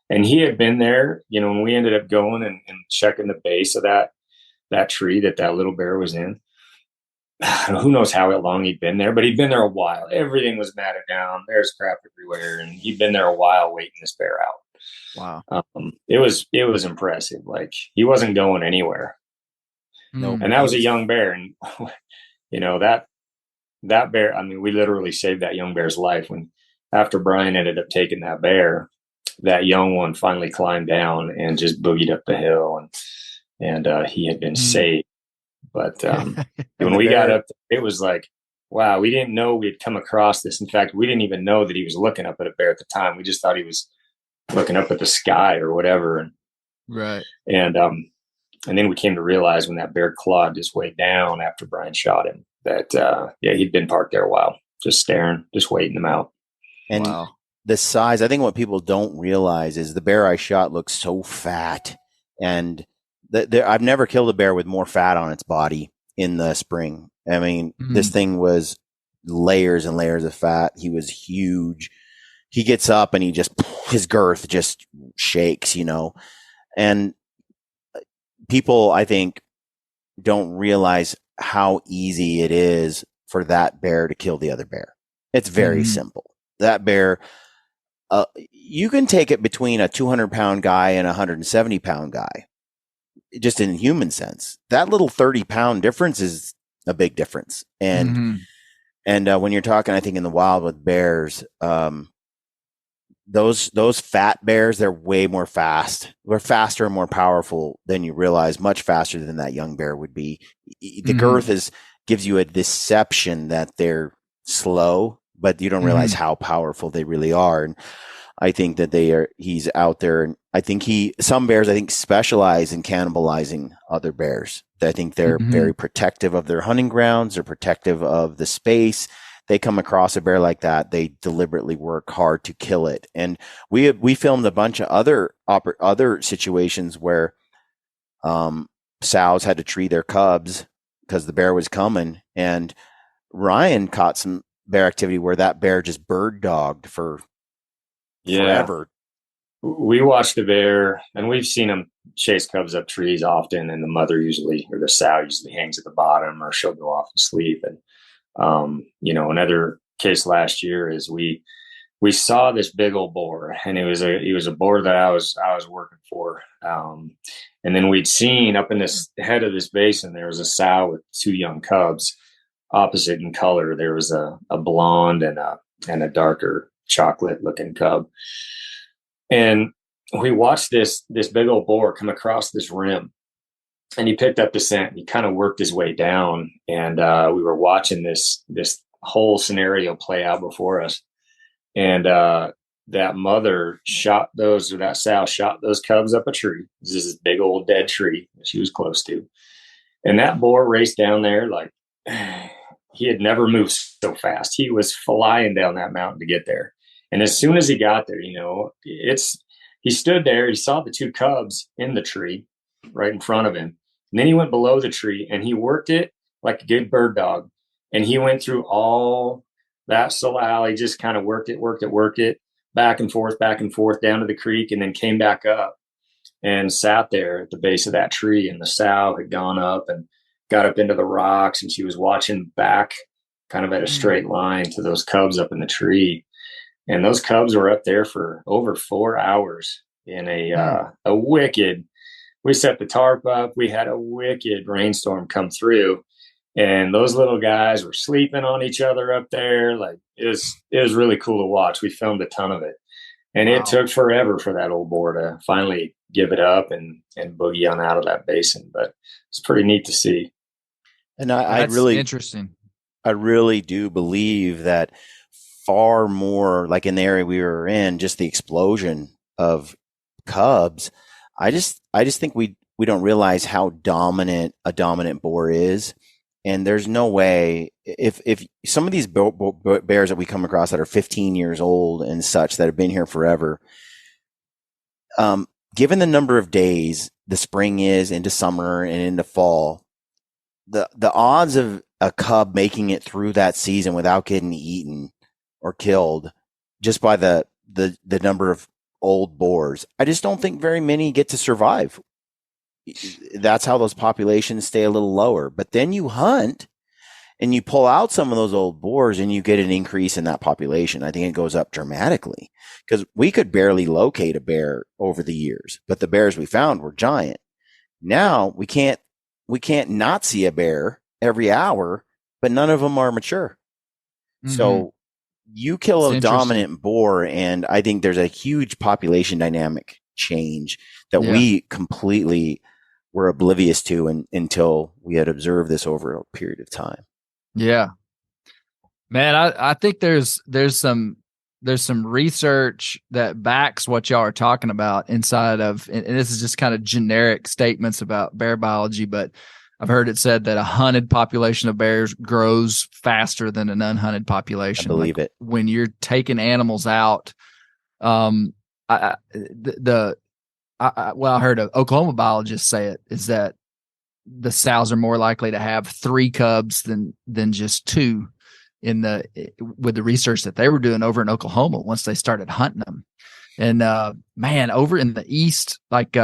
And he had been there, when we ended up going and checking the base of that tree that little bear was in. Who knows how long he'd been there, but he'd been there a while. Everything was matted down. There's crap everywhere. And he'd been there a while waiting this bear out. Wow. It was impressive. Like, he wasn't going anywhere. No. And that was a young bear. And, that bear, I mean, we literally saved that young bear's life. After Brian ended up taking that bear, that young one finally climbed down and just boogied up the hill, and he had been saved. But when we got up, it was like, wow, we didn't know we had come across this. In fact, we didn't even know that he was looking up at a bear at the time. We just thought he was looking up at the sky or whatever. Right. And then we came to realize when that bear clawed his way down after Brian shot him that, he'd been parked there a while, just staring, just waiting him out. And Wow. the size, I think what people don't realize is the bear I shot looks so fat. And I've never killed a bear with more fat on its body in the spring. I mean, this thing was layers and layers of fat. He was huge. He gets up and his girth just shakes, and people, I think, don't realize how easy it is for that bear to kill the other bear. It's very simple. That bear, you can take it between a 200-pound guy and a 170-pound guy, just in human sense. That little 30-pound difference is a big difference. And when you're talking, I think, in the wild with bears, those fat bears, they're way more fast. They're faster and more powerful than you realize, much faster than that young bear would be. The girth gives you a deception that they're slow, but you don't realize how powerful they really are. And I think that he's out there, and I think some bears, I think, specialize in cannibalizing other bears. I think they're very protective of their hunting grounds. They're protective of the space. They come across a bear like that, they deliberately work hard to kill it. And we filmed a bunch of other situations where sows had to tree their cubs because the bear was coming. And Ryan caught some bear activity where that bear just bird dogged for forever. We watched the bear, and we've seen him chase cubs up trees often, and the mother usually, or the sow usually, hangs at the bottom, or she'll go off and sleep. And another case last year is we saw this big old boar, and he was a boar that I was working for. And then we'd seen up in this head of this basin, there was a sow with two young cubs, opposite in color. There was a blonde and a darker chocolate looking cub. And we watched this big old boar come across this rim, and he picked up the scent. He kind of worked his way down, and we were watching this whole scenario play out before us. And that mother that sow shot those cubs up a tree. This is this big old dead tree that she was close to. And that boar raced down there like he had never moved so fast. He was flying down that mountain to get there. And as soon as he got there, he stood there, he saw the two cubs in the tree right in front of him. And then he went below the tree and he worked it like a good bird dog. And he went through all that salal. He just kind of worked it back and forth down to the creek, and then came back up and sat there at the base of that tree. And the sow had gone up and got up into the rocks, and she was watching back kind of at a straight line to those cubs up in the tree. And those cubs were up there for over 4 hours in a wicked, we set the tarp up. We had a wicked rainstorm come through, and those little guys were sleeping on each other up there. Like it was really cool to watch. We filmed a ton of it, and It took forever for that old boar to finally give it up and boogie on out of that basin. But it's pretty neat to see. And I really interesting. I really do believe that far more, like in the area we were in, just the explosion of cubs. I just think we don't realize how dominant a dominant boar is. And there's no way, if some of these bears that we come across that are 15 years old and such, that have been here forever, given the number of days the spring is into summer and into fall, the odds of a cub making it through that season without getting eaten or killed just by the number of old boars, I just don't think very many get to survive. That's how those populations stay a little lower. But then you hunt and you pull out some of those old boars and you get an increase in that population. I think it goes up dramatically, because we could barely locate a bear over the years, but the bears we found were giant. Now we can't not see a bear every hour, but none of them are mature. Mm-hmm. So you kill a dominant boar, and I think there's a huge population dynamic change that we completely were oblivious to until we had observed this over a period of time. Yeah, man, I think there's some some research that backs what y'all are talking about inside of, and this is just kind of generic statements about bear biology, but I've heard it said that a hunted population of bears grows faster than an unhunted population. I believe it. When you're taking animals out, I heard an Oklahoma biologist say it, is that the sows are more likely to have 3 cubs than just 2 with the research that they were doing over in Oklahoma once they started hunting them. And man, over in the East, like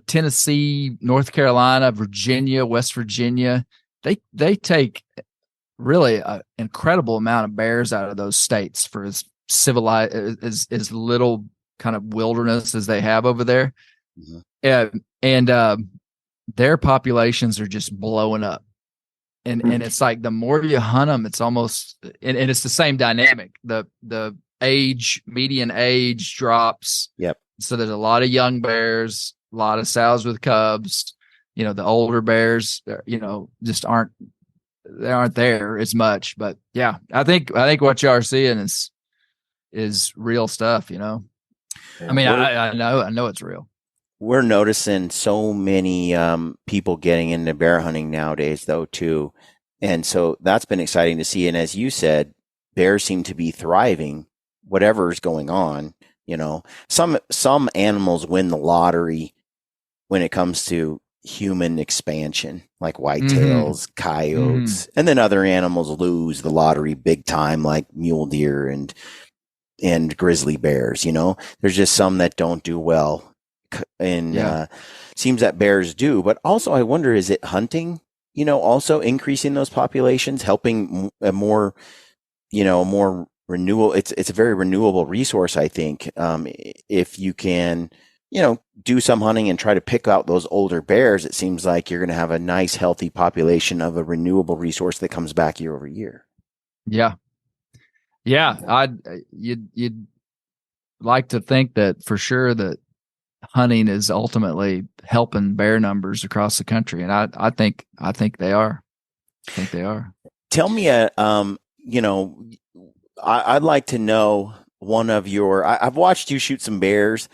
Tennessee, North Carolina, Virginia, West Virginia, they take really an incredible amount of bears out of those states for as civilized as little kind of wilderness as they have over there. Mm-hmm. And their populations are just blowing up. And it's like the more you hunt them, it's almost, and it's the same dynamic. The median age drops. Yep. So there's a lot of young bears, a lot of sows with cubs. The older bears, just aren't there as much. But yeah, I think what y'all are seeing is real stuff. I mean, I know it's real. We're noticing so many people getting into bear hunting nowadays, though, too. And so that's been exciting to see. And as you said, bears seem to be thriving, whatever's going on. Some animals win the lottery when it comes to human expansion, like whitetails, coyotes, and then other animals lose the lottery big time, like mule deer and grizzly bears. There's just some that don't do well. And seems that bears do, but also I wonder, is it hunting, also increasing those populations, helping a more renewal? It's a very renewable resource, I think. If you can, do some hunting and try to pick out those older bears, it seems like you're going to have a nice, healthy population of a renewable resource that comes back year over year. Yeah. You'd like to think that for sure that hunting is ultimately helping bear numbers across the country, and I think they are. I think they are. Tell me, I'd like to know one of your. I've watched you shoot some bears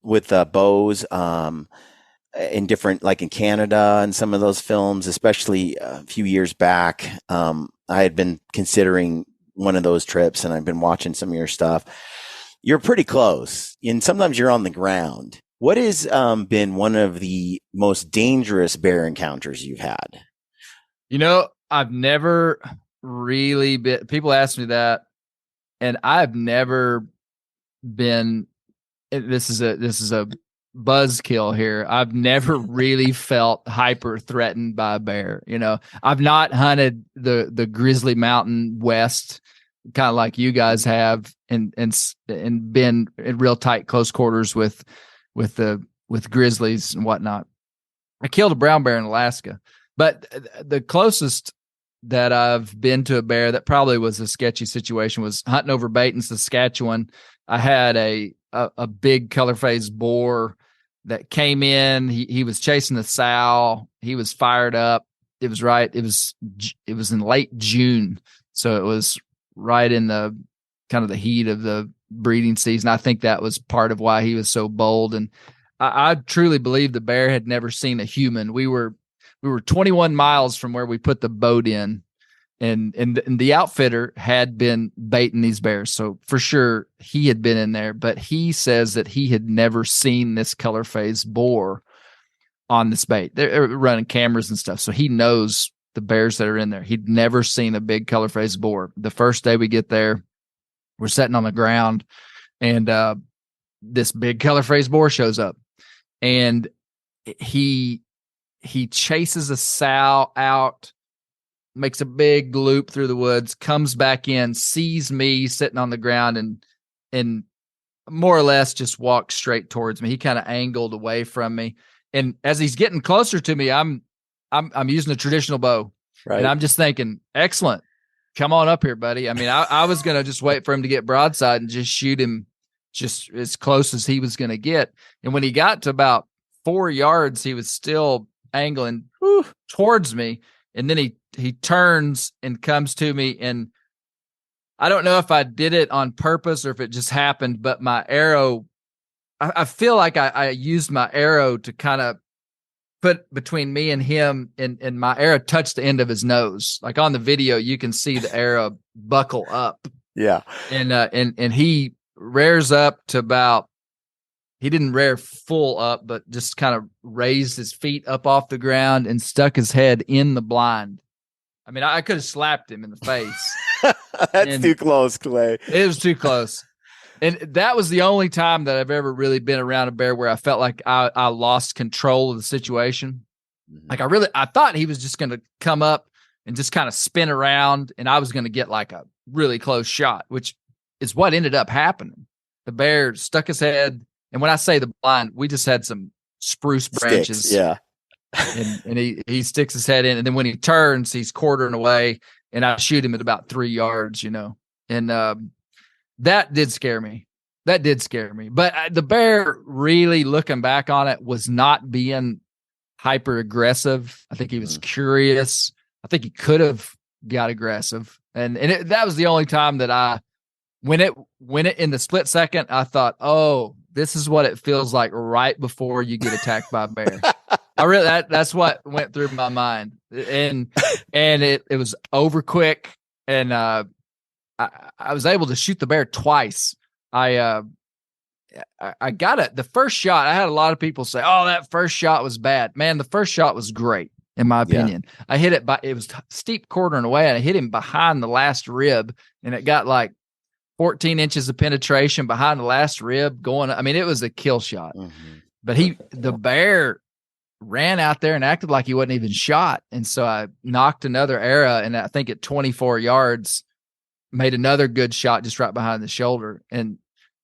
with bows, in different, like in Canada and some of those films, especially a few years back. I had been considering one of those trips, and I've been watching some of your stuff. You're pretty close, and sometimes you're on the ground. What has been one of the most dangerous bear encounters you've had? I've never really been. People ask me that, and I've never been. This is a buzzkill here. I've never really felt hyper threatened by a bear. I've not hunted the Grizzly Mountain West, kind of like you guys have, and been in real tight close quarters with grizzlies and whatnot. I killed a brown bear in Alaska, but the closest that I've been to a bear that probably was a sketchy situation was hunting over bait in Saskatchewan. I had a big color phase boar that came in. He was chasing the sow. He was fired up. It was in late June, so it was right in the kind of the heat of the breeding season. I think that was part of why he was so bold. And I truly believe the bear had never seen a human. We were 21 miles from where we put the boat in, and the outfitter had been baiting these bears. So for sure he had been in there, but he says that he had never seen this color phase boar on this bait. They're running cameras and stuff, so he knows the bears that are in there. He'd never seen a big color phase boar. The first day we get there, we're sitting on the ground, and this big color phase boar shows up, and he chases a sow out, makes a big loop through the woods, comes back in, sees me sitting on the ground, and more or less just walks straight towards me. He kind of angled away from me, and as he's getting closer to me, I'm using a traditional bow, right, and I'm just thinking, excellent, come on up here, buddy. I mean, I was gonna just wait for him to get broadside and just shoot him just as close as he was gonna get. And when he got to about 4 yards, he was still angling towards me, and then he turns and comes to me, and I don't know if I did it on purpose or if it just happened, but my arrow, I feel like I used my arrow to kind of put between me and him, and my arrow touched the end of his nose. Like on the video, you can see the arrow buckle up. Yeah. And he rears up to about, he didn't rear full up, but just kind of raised his feet up off the ground and stuck his head in the blind. I mean, I could have slapped him in the face. That's too close, Clay. It was too close. And that was the only time that I've ever really been around a bear where I felt like I lost control of the situation. Like I thought he was just going to come up and just kind of spin around, and I was going to get like a really close shot, which is what ended up happening. The bear stuck his head. And when I say the blind, we just had some spruce branches. Sticks, yeah. and he sticks his head in, and then when he turns, he's quartering away, and I shoot him at about 3 yards, and that did scare me. But the bear, really looking back on it, was not being hyper aggressive. I think he was curious. I think he could have got aggressive, and that was the only time that when it in the split second, I thought, oh, this is what it feels like right before you get attacked by a bear. That's what went through my mind, and it was over quick, and I was able to shoot the bear twice. I got it. The first shot, I had a lot of people say, "Oh, that first shot was bad." Man, the first shot was great in my opinion. Yeah. I hit it it was steep quartering away, and I hit him behind the last rib, and it got like 14 inches of penetration behind the last rib going. I mean, it was a kill shot. But the bear ran out there and acted like he wasn't even shot. And so I knocked another arrow, and I think at 24 yards, made another good shot just right behind the shoulder, and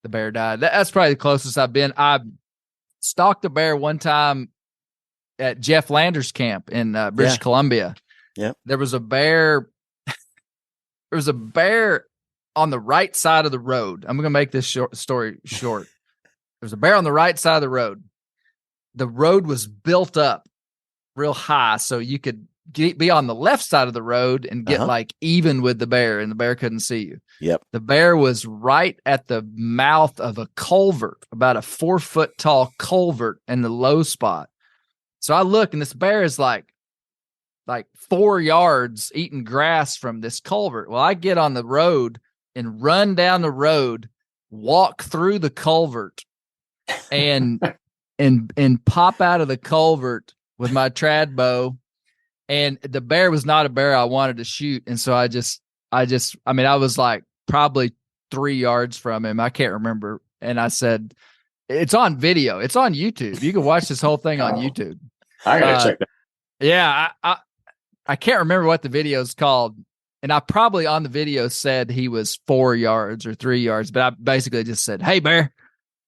the bear died. That's probably the closest I've been. I stalked a bear one time at Jeff Lander's camp in British Columbia. Yeah. There was a bear. There was a bear on the right side of the road. I'm going to make this story short. There was a bear on the right side of the road. The road was built up real high, so you could be on the left side of the road and get like even with the bear, and the bear couldn't see you. Yep. The bear was right at the mouth of a culvert, about a 4 foot tall culvert in the low spot. So I look, and this bear is like 4 yards eating grass from this culvert. Well, I get on the road and run down the road, walk through the culvert, and pop out of the culvert with my trad bow. And the bear was not a bear I wanted to shoot. And so I was like probably 3 yards from him. I can't remember. And I said, it's on video. It's on YouTube. You can watch this whole thing on YouTube. I gotta check that. Yeah. I can't remember what the video is called. And I probably on the video said he was 4 yards or 3 yards, but I basically just said, "Hey, bear."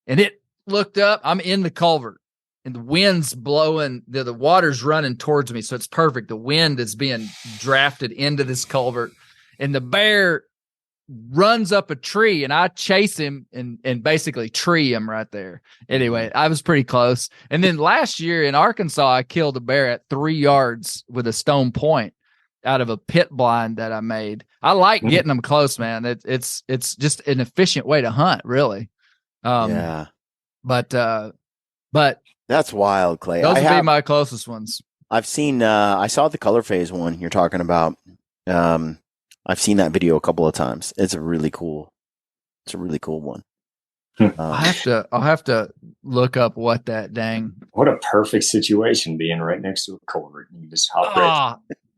And it looked up. I'm in the culvert, and the wind's blowing. The water's running towards me. So it's perfect. The wind is being drafted into this culvert, and the bear runs up a tree, and I chase him and basically tree him right there. Anyway, I was pretty close. And then last year in Arkansas, I killed a bear at 3 yards with a stone point out of a pit blind that I made. I like getting them close, man. It's just an efficient way to hunt, really. But that's wild, Clay. Those would be my closest ones. I've seen, I saw the color phase one you're talking about. I've seen that video a couple of times. It's a really cool one. I'll have to look up what what a perfect situation being right next to a culvert. You can just hop right.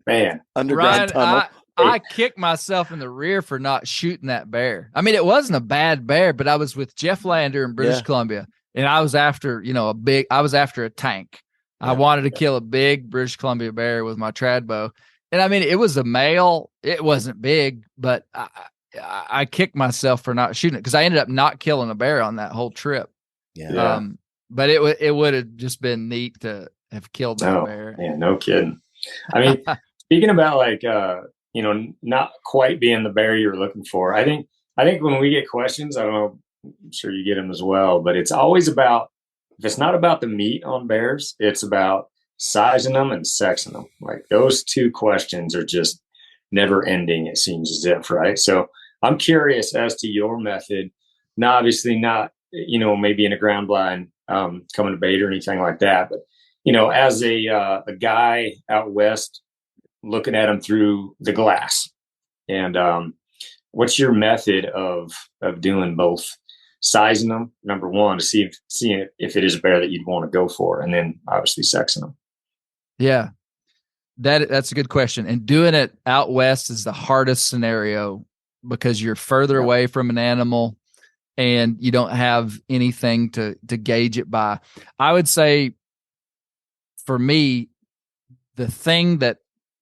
Man, underground tunnel. I kicked myself in the rear for not shooting that bear. I mean, it wasn't a bad bear, but I was with Jeff Lander in British Columbia, and I was after, I was after a tank. I wanted to kill a big British Columbia bear with my trad bow. And I mean, it was a male. It wasn't big, but I kicked myself for not shooting it because I ended up not killing a bear on that whole trip. Yeah. But it would have just been neat to have killed that bear. Yeah, no kidding. I mean, speaking about like, not quite being the bear you're looking for. I think when we get questions, I don't know, I'm sure you get them as well, but it's always about, if it's not about the meat on bears, it's about sizing them and sexing them. Like those two questions are just never ending. It seems as if, right? So I'm curious as to your method. Now, obviously not, maybe in a ground blind, coming to bait or anything like that. But, as a guy out west looking at them through the glass, and what's your method of doing both? Sizing them, number one, to see if it is a bear that you'd want to go for, and then obviously sexing them. Yeah, that's a good question. And doing it out west is the hardest scenario because you're further away from an animal and you don't have anything to gauge it by. I would say for me, the thing that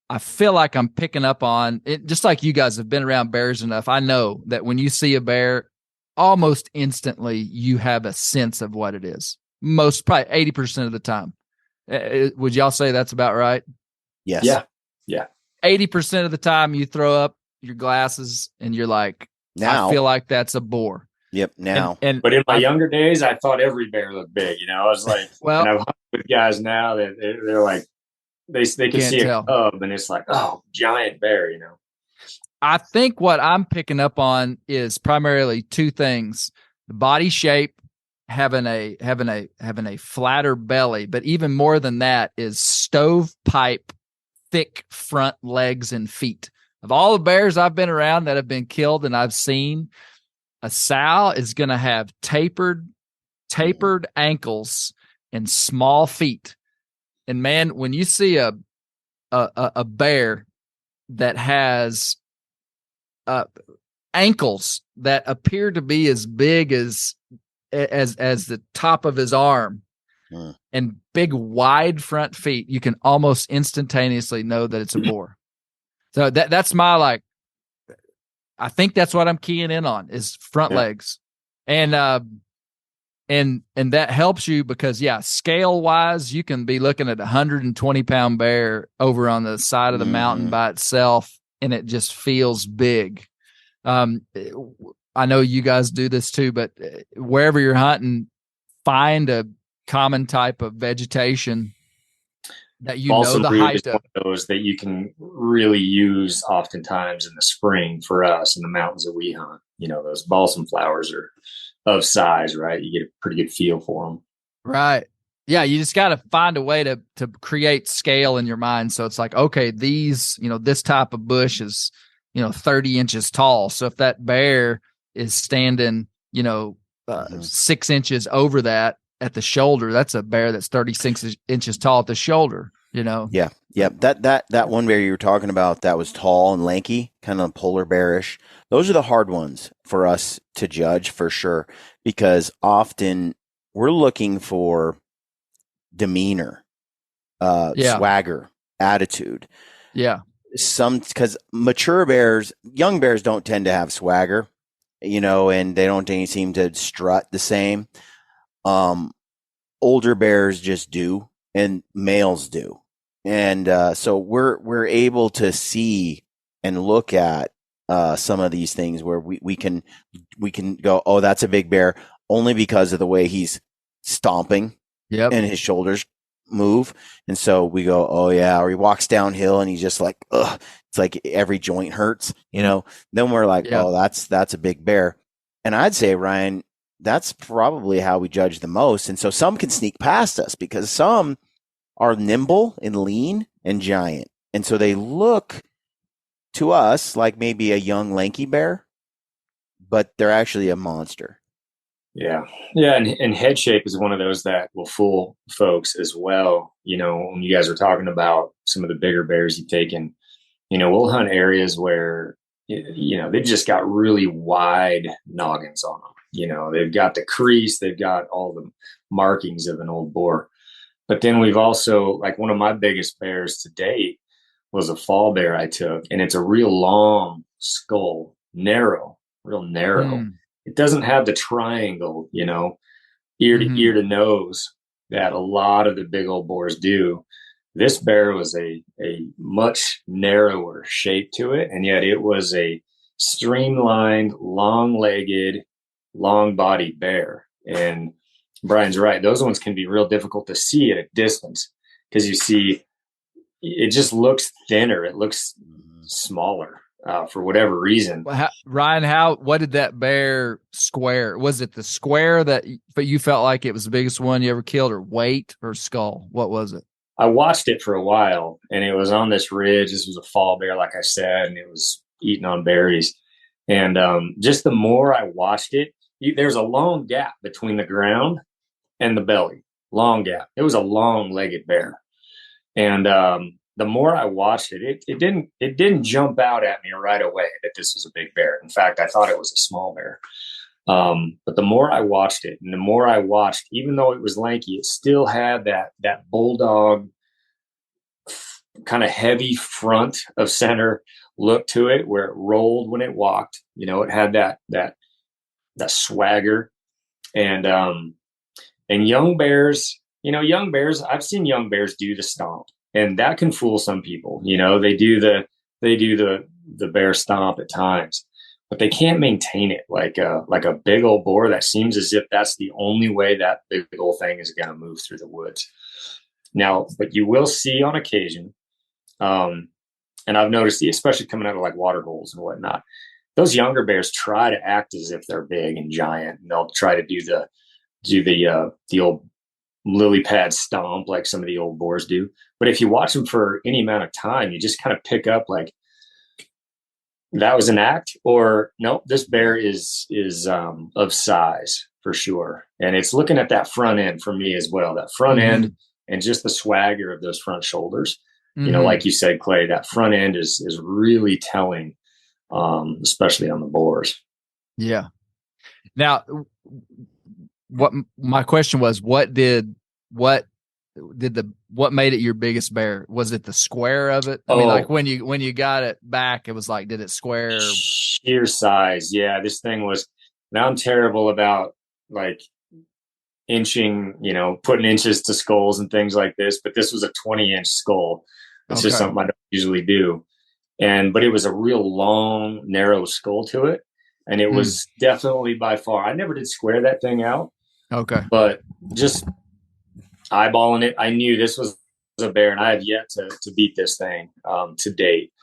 I feel like I'm picking up on it, just like you guys have been around bears enough, I know that when you see a bear, almost instantly you have a sense of what it is. Most, probably 80% of the time. Would y'all say that's about right? Yes. Yeah. 80% of the time you throw up your glasses and you're like, now I feel like that's a boar. Yep. Now. But in my younger days, I thought every bear looked big. I was like, well, and I've hunted with guys now that they're like, they can see a cub and it's like, oh, giant bear, I think what I'm picking up on is primarily two things: the body shape, having a flatter belly, but even more than that is stovepipe thick front legs and feet. Of all the bears I've been around that have been killed and I've seen, a sow is going to have tapered ankles and small feet. And man, when you see a bear that has ankles that appear to be as big as the top of his arm and big wide front feet, you can almost instantaneously know that it's a boar. So that's my, I think that's what I'm keying in on is front legs. And that helps you because scale wise, you can be looking at a 120-pound bear over on the side of the mountain by itself, and it just feels big. I know you guys do this too, but wherever you're hunting, find a common type of vegetation that balsam know the root height is one of those that you can really use oftentimes in the spring for us in the mountains that we hunt. Those balsam flowers are of size, right? You get a pretty good feel for them. Right. Yeah. You just got to find a way to create scale in your mind. So it's like, okay, these, this type of bush is, 30 inches tall. So if that bear is standing, 6 inches over that at the shoulder, that's a bear that's 36 inches tall at the shoulder, Yeah. Yeah. That one bear you were talking about that was tall and lanky, kind of polar bearish. Those are the hard ones for us to judge for sure, because often we're looking for demeanor, swagger, attitude. Yeah. Because mature bears, young bears don't tend to have swagger, and they don't seem to strut the same. Older bears just do, and males do. And so we're able to see and look at some of these things where we can go, oh, that's a big bear, only because of the way he's stomping and his shoulders move. And so we go, oh yeah, or he walks downhill and he's just like, ugh, it's like every joint hurts, then we're like, oh, that's a big bear. And I'd say, Ryan, that's probably how we judge the most. And so some can sneak past us because some are nimble and lean and giant. And so they look to us like maybe a young lanky bear, but they're actually a monster. Yeah. Yeah. And head shape is one of those that will fool folks as well. When you guys were talking about some of the bigger bears you've taken, we'll hunt areas where, they've just got really wide noggins on them. They've got the crease, they've got all the markings of an old boar. But then we've also, like one of my biggest bears to date was a fall bear I took, and it's a real long skull, real narrow. It doesn't have the triangle, ear to nose that a lot of the big old boars do. This bear was a much narrower shape to it, and yet it was a streamlined, long-legged, long-bodied bear. And Brian's right. Those ones can be real difficult to see at a distance because you see it just looks thinner. It looks smaller. for whatever reason. Well, Ryan, what did that bear square? Was it the square that you felt like it was the biggest one you ever killed, or weight, or skull? What was it? I watched it for a while, and it was on this ridge. This was a fall bear, like I said, and it was eating on berries. And just the more I watched it, there's a long gap between the ground and the belly. Long gap. It was a long-legged bear. And the more I watched it, it didn't jump out at me right away that this was a big bear. In fact, I thought it was a small bear. But the more I watched it, and the more I watched, even though it was lanky, it still had that bulldog kind of heavy front of center look to it, where it rolled when it walked. It had that swagger. And young bears, I've seen young bears do the stomp, and that can fool some people. They do the bear stomp at times, but they can't maintain it like a big old boar. That seems as if that's the only way that big old thing is going to move through the woods. Now, but you will see on occasion, and I've noticed, especially coming out of like water holes and whatnot, those younger bears try to act as if they're big and giant, and they'll try to do the old lily pad stomp like some of the old boars do. But if you watch them for any amount of time, you just kind of pick up like, that was an act, or nope, this bear is of size for sure. And it's looking at that front end for me as well, that front end, and just the swagger of those front shoulders. Like you said, Clay, that front end is really telling, especially on the boars. Yeah. Now, what my question was, what made it your biggest bear? Was it the square of it? I mean, like when you got it back, it was like, did it square? Sheer size. Yeah. This thing was, now I'm terrible about like inching, putting inches to skulls and things like this, but this was a 20-inch skull. It's just something I don't usually do. But it was a real long, narrow skull to it. And it was definitely by far, I never did square that thing out. Okay. But just eyeballing it, I knew this was a bear, and I have yet to beat this thing to date,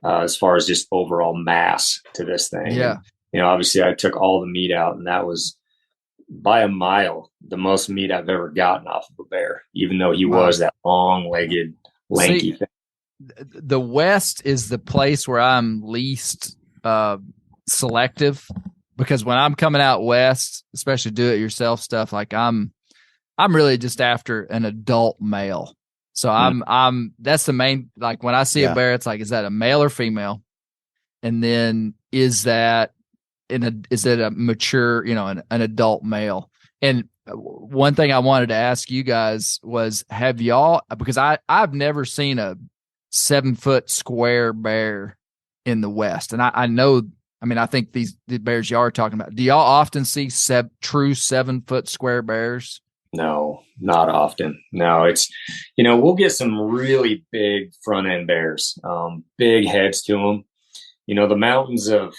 as far as just overall mass to this thing. Yeah. And, obviously I took all the meat out, and that was by a mile the most meat I've ever gotten off of a bear, even though he was that long-legged, lanky thing. The West is the place where I'm least selective, because when I'm coming out West, especially do it yourself stuff, like I'm really just after an adult male. So I'm that's the main, like when I see a bear, it's like, is that a male or female? And then is it a mature, an adult male? And one thing I wanted to ask you guys was, have y'all, because I've never seen a 7-foot square bear in the West. And I know, I think the bears y'all are talking about, do y'all often see true 7-foot square bears? No, not often. No, it's, we'll get some really big front end bears, big heads to them. The mountains of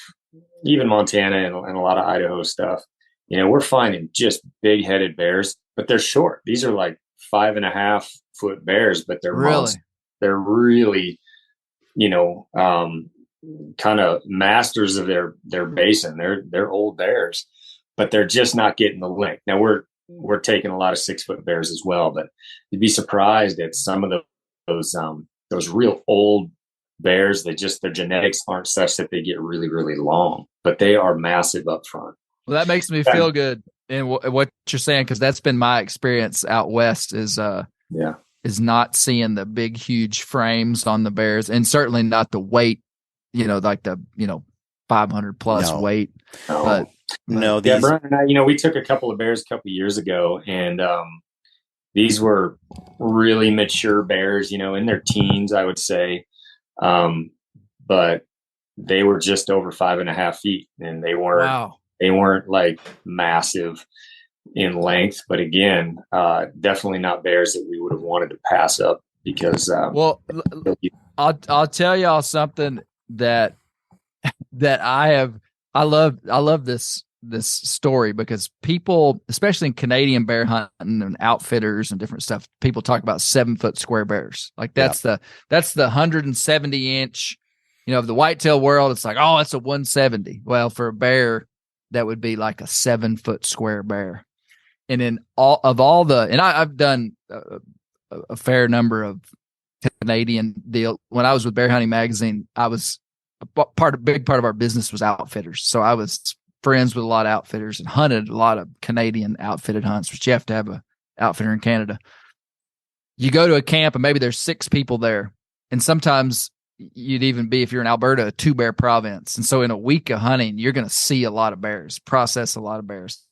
even Montana and a lot of Idaho stuff, we're finding just big headed bears, but they're short. These are like 5.5-foot bears, but they're really, they're really, kind of masters of their basin. They're old bears, but they're just not getting the link. Now we're taking a lot of 6-foot bears as well, but you'd be surprised at some of those real old bears that just, their genetics aren't such that they get really, really long, but they are massive up front. Well, that makes me feel good in what you're saying, because that's been my experience out West is not seeing the big, huge frames on the bears, and certainly not the weight, like the, 500 plus weight. But Brian and I, we took a couple of bears a couple of years ago, and these were really mature bears, in their teens, I would say. But they were just over 5.5 feet, and they weren't like massive in length, but again, definitely not bears that we would have wanted to pass up, because I'll tell y'all something that I love this story, because people, especially in Canadian bear hunting and outfitters and different stuff, people talk about 7-foot square bears. Like that's the 170-inch of the whitetail world, it's like, oh, it's a 170. Well, for a bear, that would be like a 7-foot square bear. And in I've done a fair number of Canadian deal. When I was with Bear Hunting Magazine, I was big part of our business was outfitters. So I was friends with a lot of outfitters and hunted a lot of Canadian outfitted hunts, which you have to have a outfitter in Canada. You go to a camp and maybe there's 6 people there. And sometimes you'd even be, if you're in Alberta, a 2-bear province. And so in a week of hunting, you're going to see a lot of bears, process a lot of bears.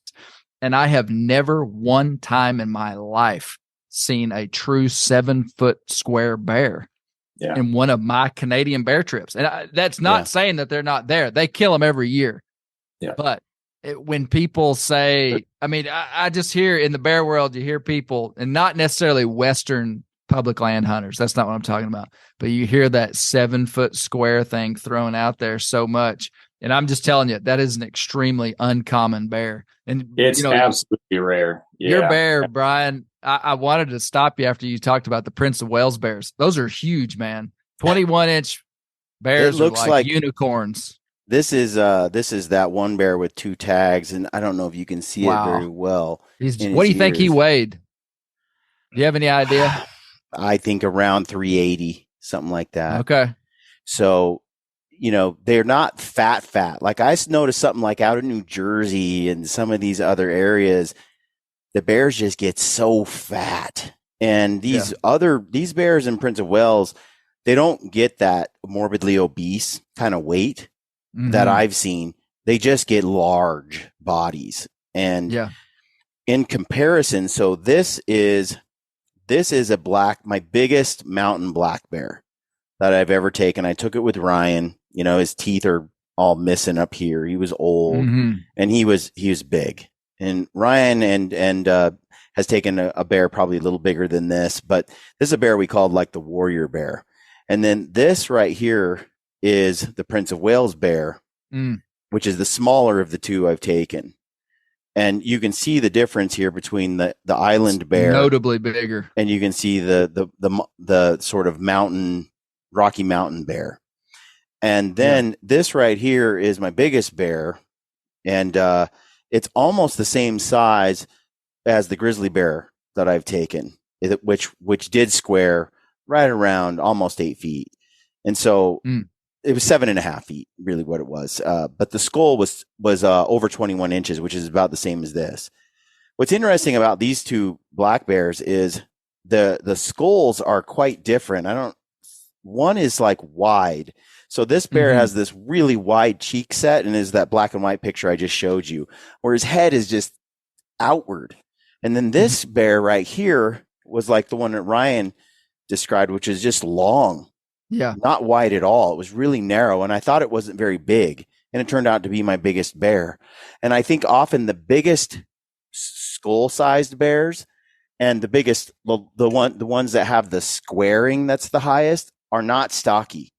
And I have never one time in my life seen a true 7-foot square bear in one of my Canadian bear trips. And that's not saying that they're not there. They kill them every year. Yeah. But when people say, I mean, I just hear in the bear world, you hear people, and not necessarily Western public land hunters. That's not what I'm talking about. But you hear that 7-foot square thing thrown out there so much. And I'm just telling you, that is an extremely uncommon bear. And it's absolutely rare. Yeah. Your bear, Brian, I wanted to stop you after you talked about the Prince of Wales bears. Those are huge, man. 21-inch bears looks are like unicorns. This is that one bear with 2 tags, and I don't know if you can see it very well. What do you think he weighed? Do you have any idea? I think around 380, something like that. Okay. So, they're not fat. Like I noticed something like out in New Jersey and some of these other areas, the bears just get so fat. And these bears in Prince of Wales, they don't get that morbidly obese kind of weight that I've seen. They just get large bodies. And in comparison, so this is my biggest mountain black bear that I've ever taken. I took it with Ryan. His teeth are all missing up here. He was old and he was big. And Ryan and has taken a bear probably a little bigger than this, but this is a bear we called like the warrior bear. And then this right here is the Prince of Wales bear, which is the smaller of the 2 I've taken. And you can see the difference here between the island bear, notably bigger, and you can see the sort of Rocky Mountain bear. And then this right here is my biggest bear, and it's almost the same size as the grizzly bear that I've taken, which did square right around almost 8 feet. And so it was 7.5 feet, really what it was. But the skull was over 21 inches, which is about the same as this. What's interesting about these 2 black bears is the skulls are quite different. One is like wide. So this bear has this really wide cheek set, and is that black and white picture I just showed you, where his head is just outward. And then this bear right here was like the one that Ryan described, which is just long. Yeah. Not wide at all. It was really narrow, and I thought it wasn't very big, and it turned out to be my biggest bear. And I think often the biggest skull-sized bears and the ones that have the squaring that's the highest are not stocky.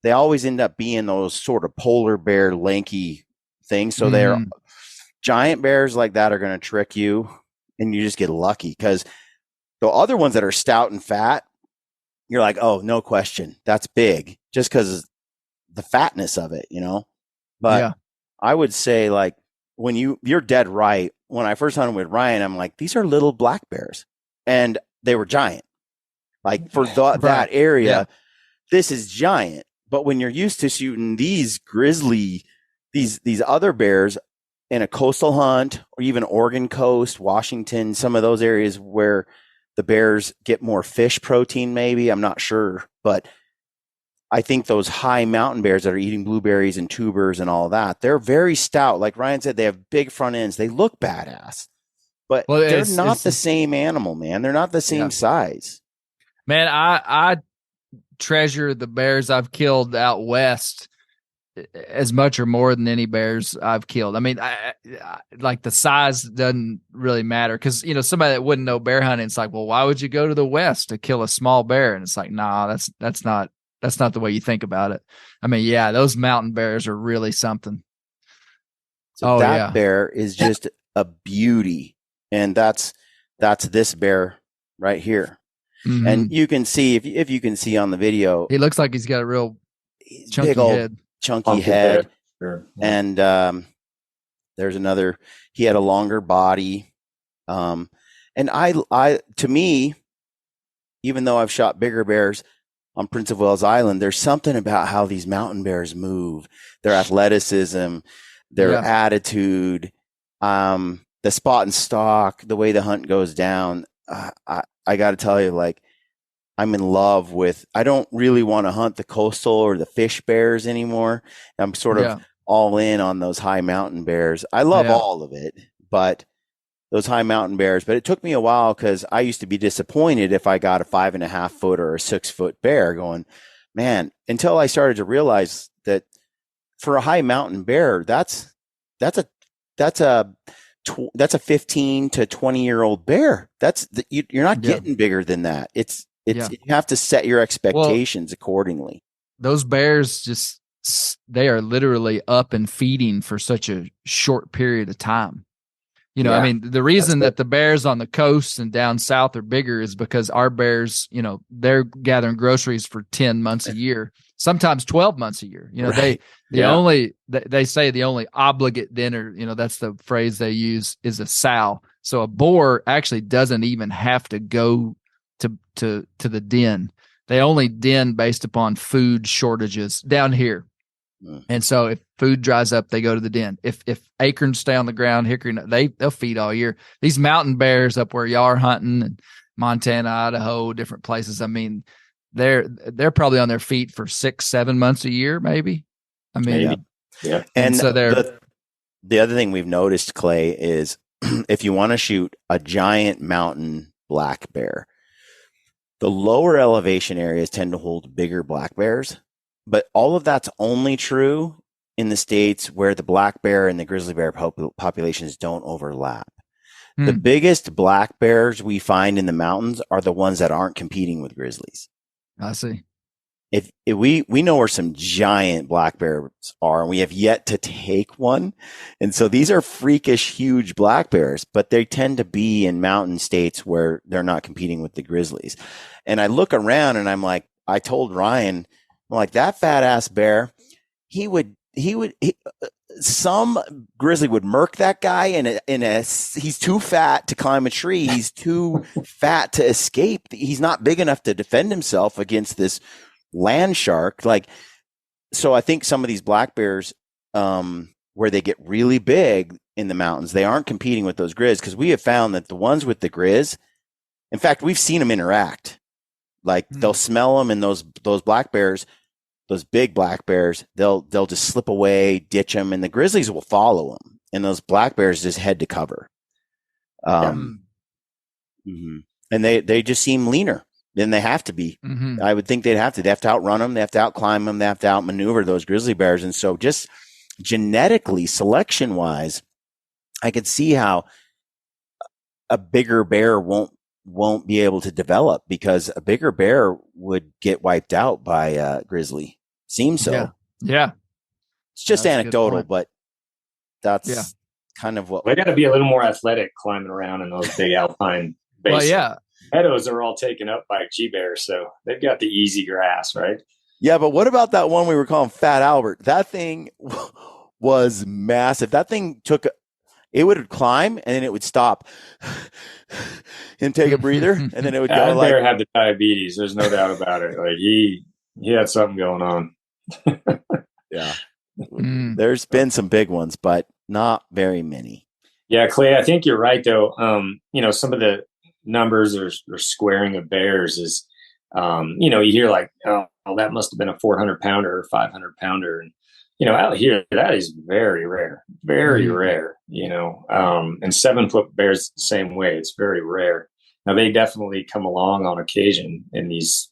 They always end up being those sort of polar bear lanky things. So they're giant bears like that are going to trick you, and you just get lucky, because the other ones that are stout and fat, you're like, oh, no question, that's big, just because the fatness of it, But I would say, like, when you're dead right. When I first hunted with Ryan, I'm like, these are little black bears, and they were giant. Like for that area, this is giant. But when you're used to shooting these grizzly, these other bears in a coastal hunt, or even Oregon coast, Washington, some of those areas where the bears get more fish protein, maybe, I'm not sure. But I think those high mountain bears that are eating blueberries and tubers and all that, they're very stout. Like Ryan said, they have big front ends. They look badass, but they're not the same animal, man. They're not the same size. Man, I treasure the bears I've killed out west as much or more than any bears I've killed. I mean, I like the size doesn't really matter, because somebody that wouldn't know bear hunting, it's like, well, why would you go to the west to kill a small bear? And it's like, nah, that's not the way you think about it. I mean, those mountain bears are really something. So that bear is just a beauty, and that's this bear right here. And you can see, if you can see on the video, he looks like he's got a real Chunky big old head. chunky Pumpkin head. Sure. Yeah. And there's another. He had a longer body. And to me, even though I've shot bigger bears on Prince of Wales Island, there's something about how these mountain bears move, their athleticism, their attitude, the spot and stalk, the way the hunt goes down. I got to tell you, like, I'm in love with, I don't really want to hunt the coastal or the fish bears anymore. I'm sort of all in on those high mountain bears. I love all of it, but those high mountain bears. But it took me a while because I used to be disappointed if I got a 5.5 foot or a 6 foot bear going, man, until I started to realize that for a high mountain bear, that's a 15 to 20-year-old bear. You're not getting bigger than that. You have to set your expectations accordingly. Those bears they are literally up and feeding for such a short period of time. You know, I mean, the reason that the bears on the coast and down south are bigger is because our bears, you know, they're gathering groceries for 10 months a year, sometimes 12 months a year. You know, they say the only obligate dinner, you know, that's the phrase they use, is a sow. So a boar actually doesn't even have to go to the den. They only den based upon food shortages down here. And so if food dries up, they go to the den. If acorns stay on the ground, hickory, they'll feed all year. These mountain bears up where y'all are hunting, and Montana, Idaho, different places, I mean, they're probably on their feet for 6-7 months a year, maybe. I mean, yeah. And so the other thing we've noticed, Clay, is if you want to shoot a giant mountain black bear, the lower elevation areas tend to hold bigger black bears. But all of that's only true in the states where the black bear and the grizzly bear populations don't overlap. The biggest black bears we find in the mountains are the ones that aren't competing with grizzlies. I see. If we know where some giant black bears are, and we have yet to take one. And so these are freakish, huge black bears, but they tend to be in mountain states where they're not competing with the grizzlies. And I look around and I'm like, I told Ryan, I'm like, that fat ass bear, some grizzly would murk that guy he's too fat to climb a tree. He's too fat to escape. He's not big enough to defend himself against this land shark. Like, so I think some of these black bears, where they get really big in the mountains, they aren't competing with those grizz, because we have found that the ones with the grizz, in fact, we've seen them interact. Like they'll smell them, and those black bears, those big black bears, they'll just slip away, ditch them, and the grizzlies will follow them, and those black bears just head to cover. And they just seem leaner than they have to be. I would think they have to outrun them, they have to outclimb them, they have to outmaneuver those grizzly bears. And so just genetically, selection wise, I could see how a bigger bear won't be able to develop, because a bigger bear would get wiped out by grizzly. Seems so. Yeah. It's just anecdotal, but that's kind of what they got to be a little more athletic climbing around in those big alpine bases. Well, meadows are all taken up by G bears, so they've got the easy grass, right? Yeah, but what about that one we were calling Fat Albert? That thing was massive. That thing it would climb, and then it would stop and take a breather, and then it would go. That bear had the diabetes. There's no doubt about it. Like he had something going on. Yeah. There's been some big ones, but not very many. Yeah, Clay, I think you're right, though. Some of the numbers or squaring of bears is, you hear like, oh, that must have been a 400 pounder or 500 pounder. And, out here, that is very rare, very rare, and 7 foot bears the same way. It's very rare. Now, they definitely come along on occasion in these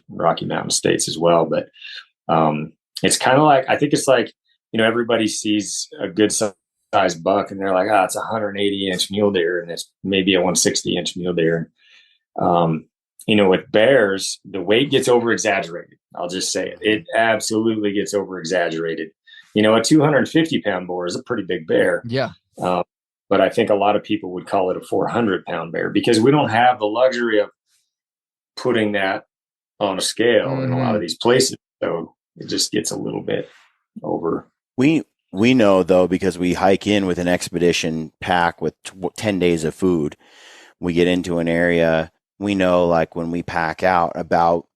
Rocky Mountain states as well. But it's kind of like, I think it's like, everybody sees a good sized buck and they're like, it's a 180-inch mule deer, and it's maybe a 160-inch mule deer. With bears, the weight gets over exaggerated. I'll just say it. It absolutely gets over exaggerated. A 250-pound boar is a pretty big bear. Yeah. But I think a lot of people would call it a 400-pound bear, because we don't have the luxury of putting that on a scale in a lot of these places. So, it just gets a little bit over. We know, though, because we hike in with an expedition pack with 10 days of food. We get into an area, we know, like when we pack out, about,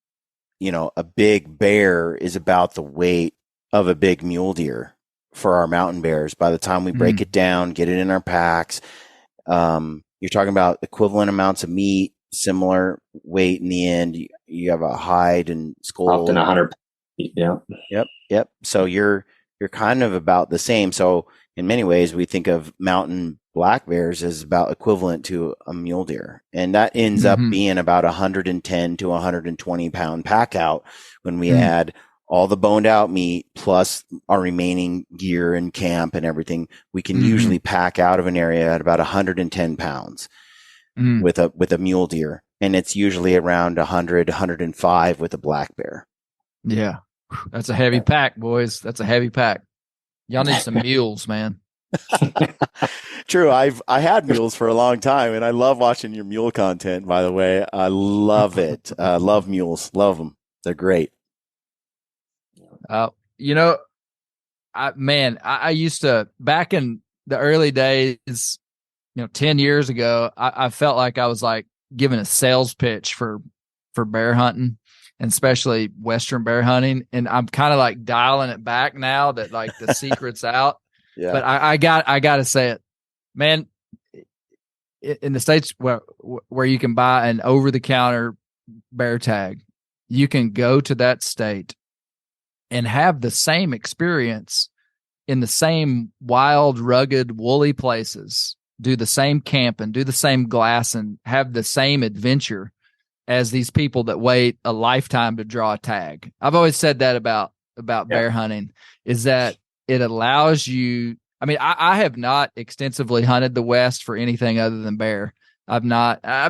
a big bear is about the weight of a big mule deer for our mountain bears. By the time we break it down, get it in our packs, you're talking about equivalent amounts of meat, similar weight in the end. You have a hide and skull. Often 100. Yeah. Yep. So you're kind of about the same. So in many ways, we think of mountain black bears as about equivalent to a mule deer. And that ends up being about 110 to 120 pound pack out when we add all the boned out meat plus our remaining gear and camp and everything. We can usually pack out of an area at about 110 pounds with a mule deer. And it's usually around 100, 105 with a black bear. Yeah. That's a heavy pack, boys. That's a heavy pack. Y'all need some mules, man. True. I had mules for a long time, and I love watching your mule content, by the way. I love it. Love mules. Love them. They're great. I used to, back in the early days, 10 years ago, I felt like I was like giving a sales pitch for bear hunting, and especially Western bear hunting. And I'm kind of like dialing it back now that like the secret's out. Yeah. But I got to say it, man, in the States where you can buy an over the counter bear tag, you can go to that state and have the same experience in the same wild, rugged, woolly places, do the same camping, do the same glassing, have the same adventure as these people that wait a lifetime to draw a tag. I've always said that about bear hunting, is that it allows you. I mean, I have not extensively hunted the West for anything other than bear. I've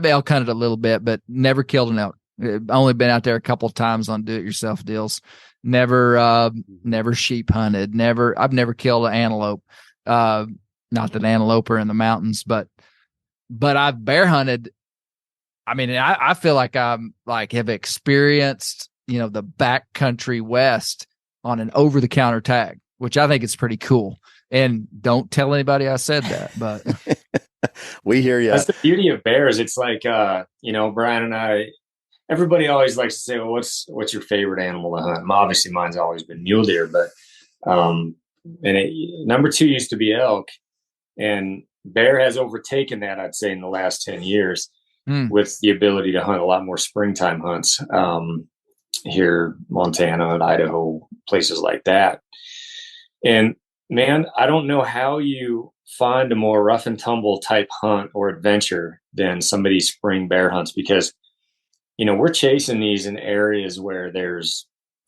elk hunted a little bit, but never killed an elk. I've only been out there a couple of times on do-it-yourself deals. Never sheep hunted. I've never killed an antelope. Not that antelope are in the mountains, but I've bear hunted. I mean, I feel like I'm like have experienced, the backcountry West on an over-the-counter tag, which I think is pretty cool. And don't tell anybody I said that, but we hear you. That's the beauty of bears. It's like, Brian and I, everybody always likes to say, well, what's your favorite animal to hunt? Obviously mine's always been mule deer, but, number 2 used to be elk, and bear has overtaken that, I'd say, in the last 10 years with the ability to hunt a lot more springtime hunts, here, Montana and Idaho, places like that. And man, I don't know how you find a more rough and tumble type hunt or adventure than some of these spring bear hunts, because, we're chasing these in areas where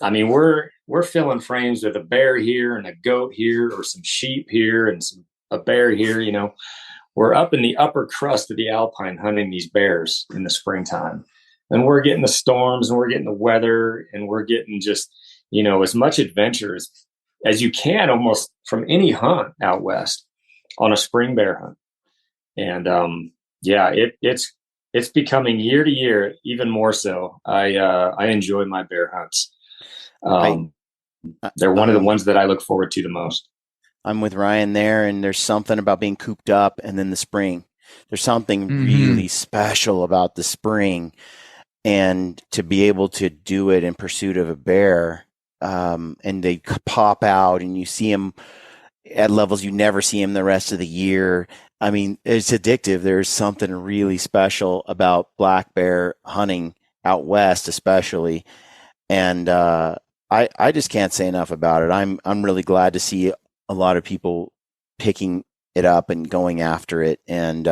we're filling frames with a bear here and a goat here, or some sheep here and a bear here. We're up in the upper crust of the Alpine hunting these bears in the springtime, and we're getting the storms and we're getting the weather, and we're getting just, as much adventure as you can almost from any hunt out West on a spring bear hunt. And, it's becoming year to year, even more so. I enjoy my bear hunts. They're one of the ones that I look forward to the most. I'm with Ryan there, and there's something about being cooped up and then the spring. There's something really special about the spring, and to be able to do it in pursuit of a bear, and they pop out and you see them at levels you never see them the rest of the year. I mean, it's addictive. There's something really special about black bear hunting out West, especially. And, I just can't say enough about it. I'm really glad to see a lot of people picking it up and going after it. And,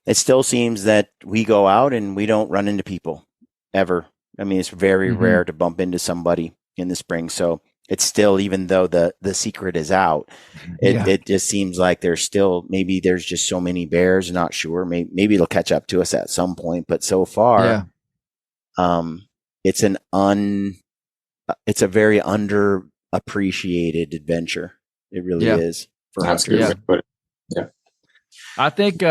it still seems that we go out and we don't run into people ever. I mean, it's very rare to bump into somebody in the spring. So it's still, even though the secret is out, it just seems like maybe there's just so many bears. Not sure. Maybe it'll catch up to us at some point, but so far, it's a very underappreciated adventure. It really is for hunters. Yeah. I think,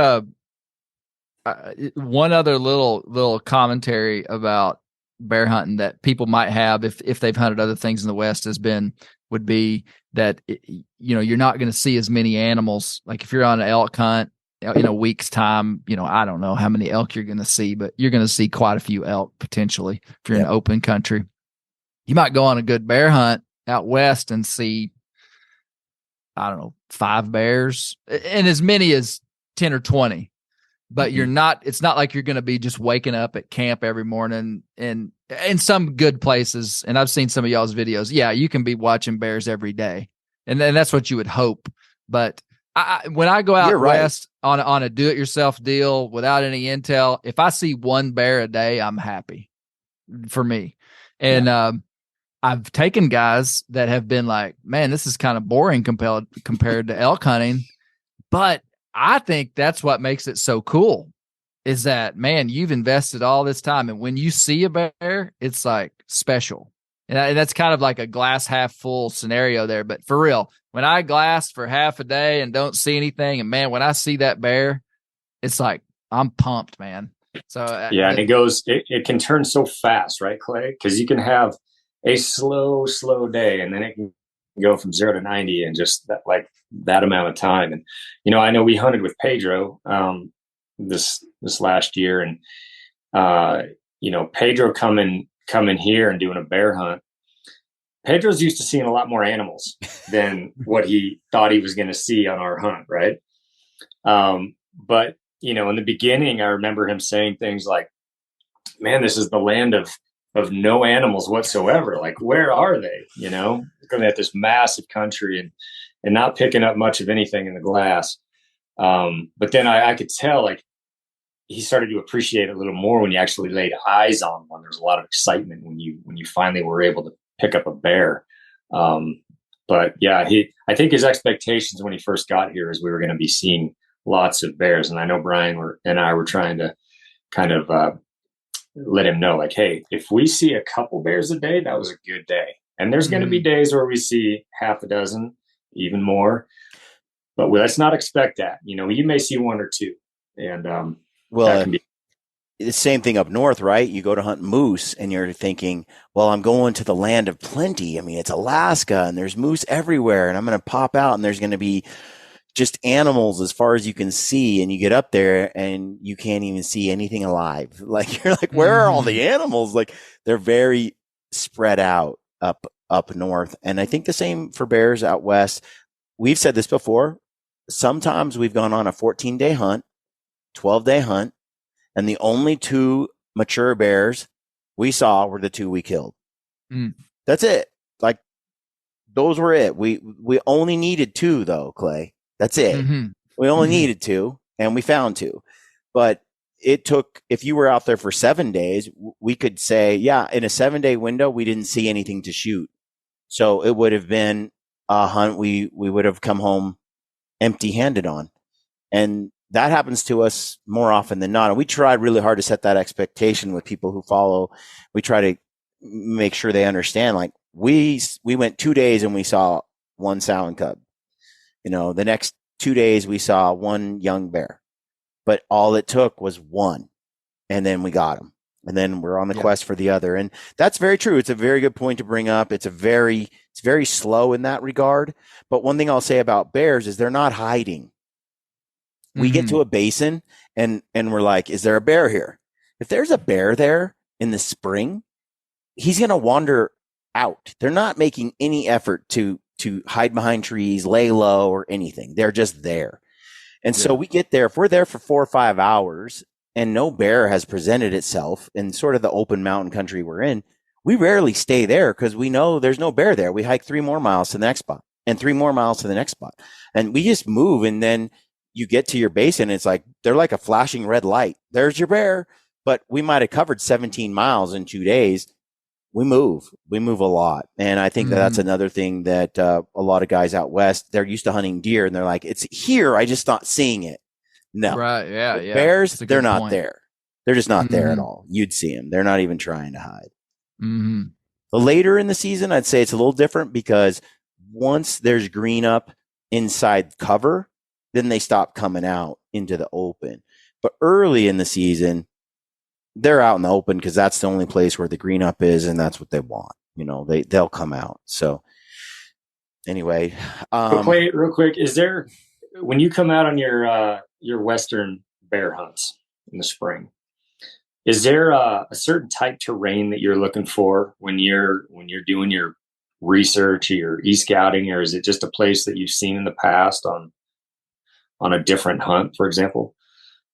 one other little commentary about bear hunting that people might have if they've hunted other things in the West would be that, you're not going to see as many animals. Like if you're on an elk hunt in a week's time, I don't know how many elk you're going to see, but you're going to see quite a few elk potentially if you're in open country. You might go on a good bear hunt out West and see, I don't know, 5 bears and as many as 10 or 20. But it's not like you're going to be just waking up at camp every morning. And in some good places, and I've seen some of y'all's videos, you can be watching bears every day. And then that's what you would hope. But when I go out West on a do-it-yourself deal without any intel, if I see 1 bear a day, I'm happy for me. And I've taken guys that have been like, man, this is kind of boring compared to elk hunting. But I think that's what makes it so cool is that, man, you've invested all this time. And when you see a bear, it's like special. And that's kind of like a glass half full scenario there. But for real, when I glass for half a day and don't see anything, and man, when I see that bear, it's like, I'm pumped, man. So and it can turn so fast, right, Clay? Because you can have a slow day, and then it can go from 0 to 90 in just that amount of time. And I know we hunted with Pedro this last year, and Pedro coming here and doing a bear hunt. Pedro's used to seeing a lot more animals than what he thought he was going to see on our hunt, right? But in the beginning, I remember him saying things like, man, this is the land of no animals whatsoever. Like, where are they? Going at this massive country and not picking up much of anything in the glass. But then I could tell, like, he started to appreciate it a little more when you actually laid eyes on one. There's a lot of excitement when you finally were able to pick up a bear. But I think his expectations when he first got here is we were going to be seeing lots of bears. And I know Brian and I were trying to kind of let him know, like, hey, if we see a couple bears a day, that was a good day. And there's going to be days where we see half a dozen, even more. But let's not expect that. You may see 1 or 2. And that can be the same thing up north, right? You go to hunt moose and you're thinking, well, I'm going to the land of plenty. I mean, it's Alaska and there's moose everywhere, and I'm going to pop out and there's going to be just animals as far as you can see. And you get up there and you can't even see anything alive. Like, you're like, where are all the animals? Like, they're very spread out up north. And I think the same for bears out west. We've said this before. Sometimes we've gone on a 14-day hunt, 12-day hunt, and the only 2 mature bears we saw were the 2 we killed. That's it. Like, those were it. We only needed 2 though, Clay. That's it. We only needed 2, and we found 2. But it took, if you were out there for 7 days, we could say, in a 7-day window, we didn't see anything to shoot. So it would have been a hunt we would have come home empty-handed on. And that happens to us more often than not. And we try really hard to set that expectation with people who follow. We try to make sure they understand, like, we went 2 days and we saw 1 sow and cub. The next 2 days we saw 1 young bear, but all it took was 1, and then we got him, and then we're on the quest for the other. And that's very true. It's a very good point to bring up. It's very slow in that regard. But one thing I'll say about bears is they're not hiding. We get to a basin and we're like, is there a bear here? If there's a bear there in the spring, he's going to wander out. They're not making any effort to hide behind trees, lay low, or anything. They're just there. And so we get there. If we're there for 4 or 5 hours and no bear has presented itself in sort of the open mountain country we're in, we rarely stay there because we know there's no bear there. We hike 3 more miles to the next spot and 3 more miles to the next spot. And we just move, and then you get to your base and it's like, they're like a flashing red light. There's your bear. But we might have covered 17 miles in 2 days. We move a lot. And I think that's another thing that a lot of guys out west, they're used to hunting deer and they're like, it's here, I just not seeing it. No. Right. Yeah. Bears, they're not there. They're just not there at all. You'd see them. They're not even trying to hide. But later in the season, I'd say it's a little different because once there's green up inside cover, then they stop coming out into the open. But early in the season, they're out in the open because that's the only place where the green up is, and that's what they want. They'll come out. So anyway, Clay, real quick, is there, when you come out on your western bear hunts in the spring, is there a certain type terrain that you're looking for when you're doing your research or your e-scouting, or is it just a place that you've seen in the past on a different hunt, for example?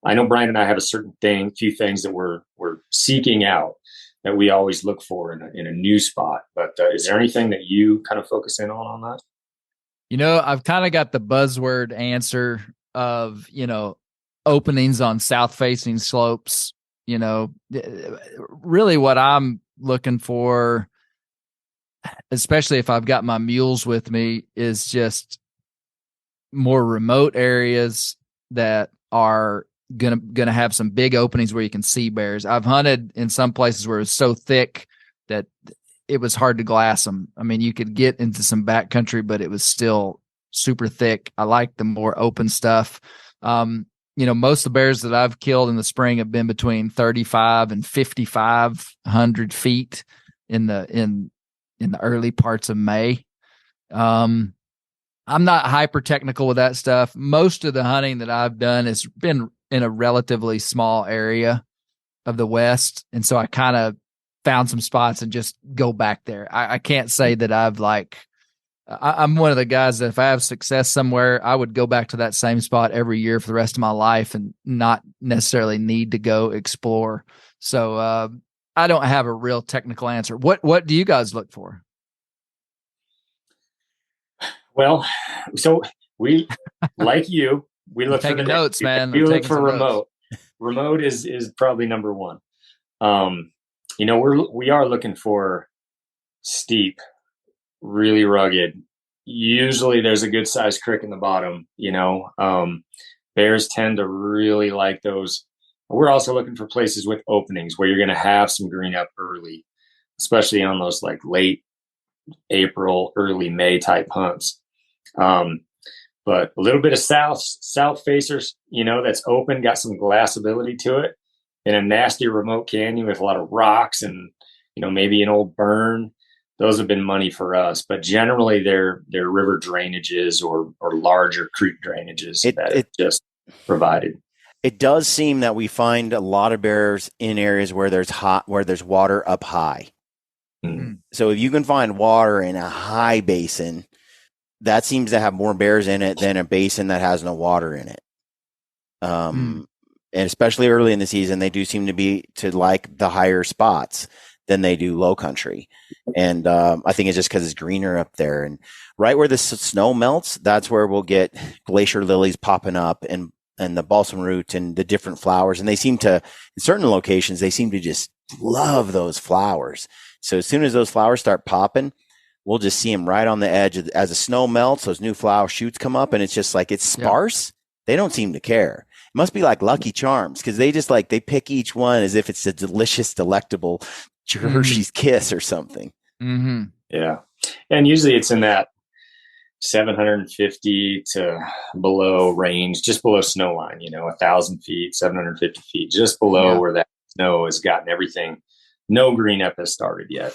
I know Brian and I have a few things that we're seeking out that we always look for in a new spot. But is there anything that you kind of focus in on that? I've kind of got the buzzword answer of, openings on south facing slopes. Really what I'm looking for, especially if I've got my mules with me, is just more remote areas that are gonna have some big openings where you can see bears. I've hunted in some places where it's so thick that it was hard to glass them. I mean, you could get into some backcountry, but it was still super thick. I like the more open stuff. Most of the bears that I've killed in the spring have been between 35 and 5,500 feet in the early parts of May. I'm not hyper technical with that stuff. Most of the hunting that I've done has been in a relatively small area of the West. And so I kind of found some spots and just go back there. I can't say that I'm one of the guys that if I have success somewhere, I would go back to that same spot every year for the rest of my life and not necessarily need to go explore. So I don't have a real technical answer. What do you guys look for? Well, so we, like you, we look for the notes, man. We look for remote. Remote is probably number one. We are looking for steep, really rugged. Usually there's a good sized creek in the bottom. Bears tend to really like those. We're also looking for places with openings where you're going to have some green up early, especially on those like late April, early May type hunts. But a little bit of south facers, that's open, got some glassability to it, in a nasty remote canyon with a lot of rocks and, maybe an old burn. Those have been money for us, but generally they're river drainages or larger creek drainages that it just provided. It does seem that we find a lot of bears in areas where there's water up high. Mm-hmm. So if you can find water in a high basin, that seems to have more bears in it than a basin that has no water in it. And especially early in the season, they do seem to like the higher spots than they do low country. And I think it's just because it's greener up there. And right where the snow melts, that's where we'll get glacier lilies popping up and the balsam root and the different flowers. And they seem to, in certain locations, they seem to just love those flowers. So as soon as those flowers start popping, we'll just see them right on the edge. As the snow melts, those new flower shoots come up, and it's just like, it's sparse. Yeah. They don't seem to care. It must be like Lucky Charms, because they just they pick each one as if it's a delicious, delectable Hershey's Kiss or something. Mm-hmm. Yeah. And usually it's in that 750 to below range, just below snow line, 1,000 feet, 750 feet, just below where that snow has gotten everything. No green up has started yet.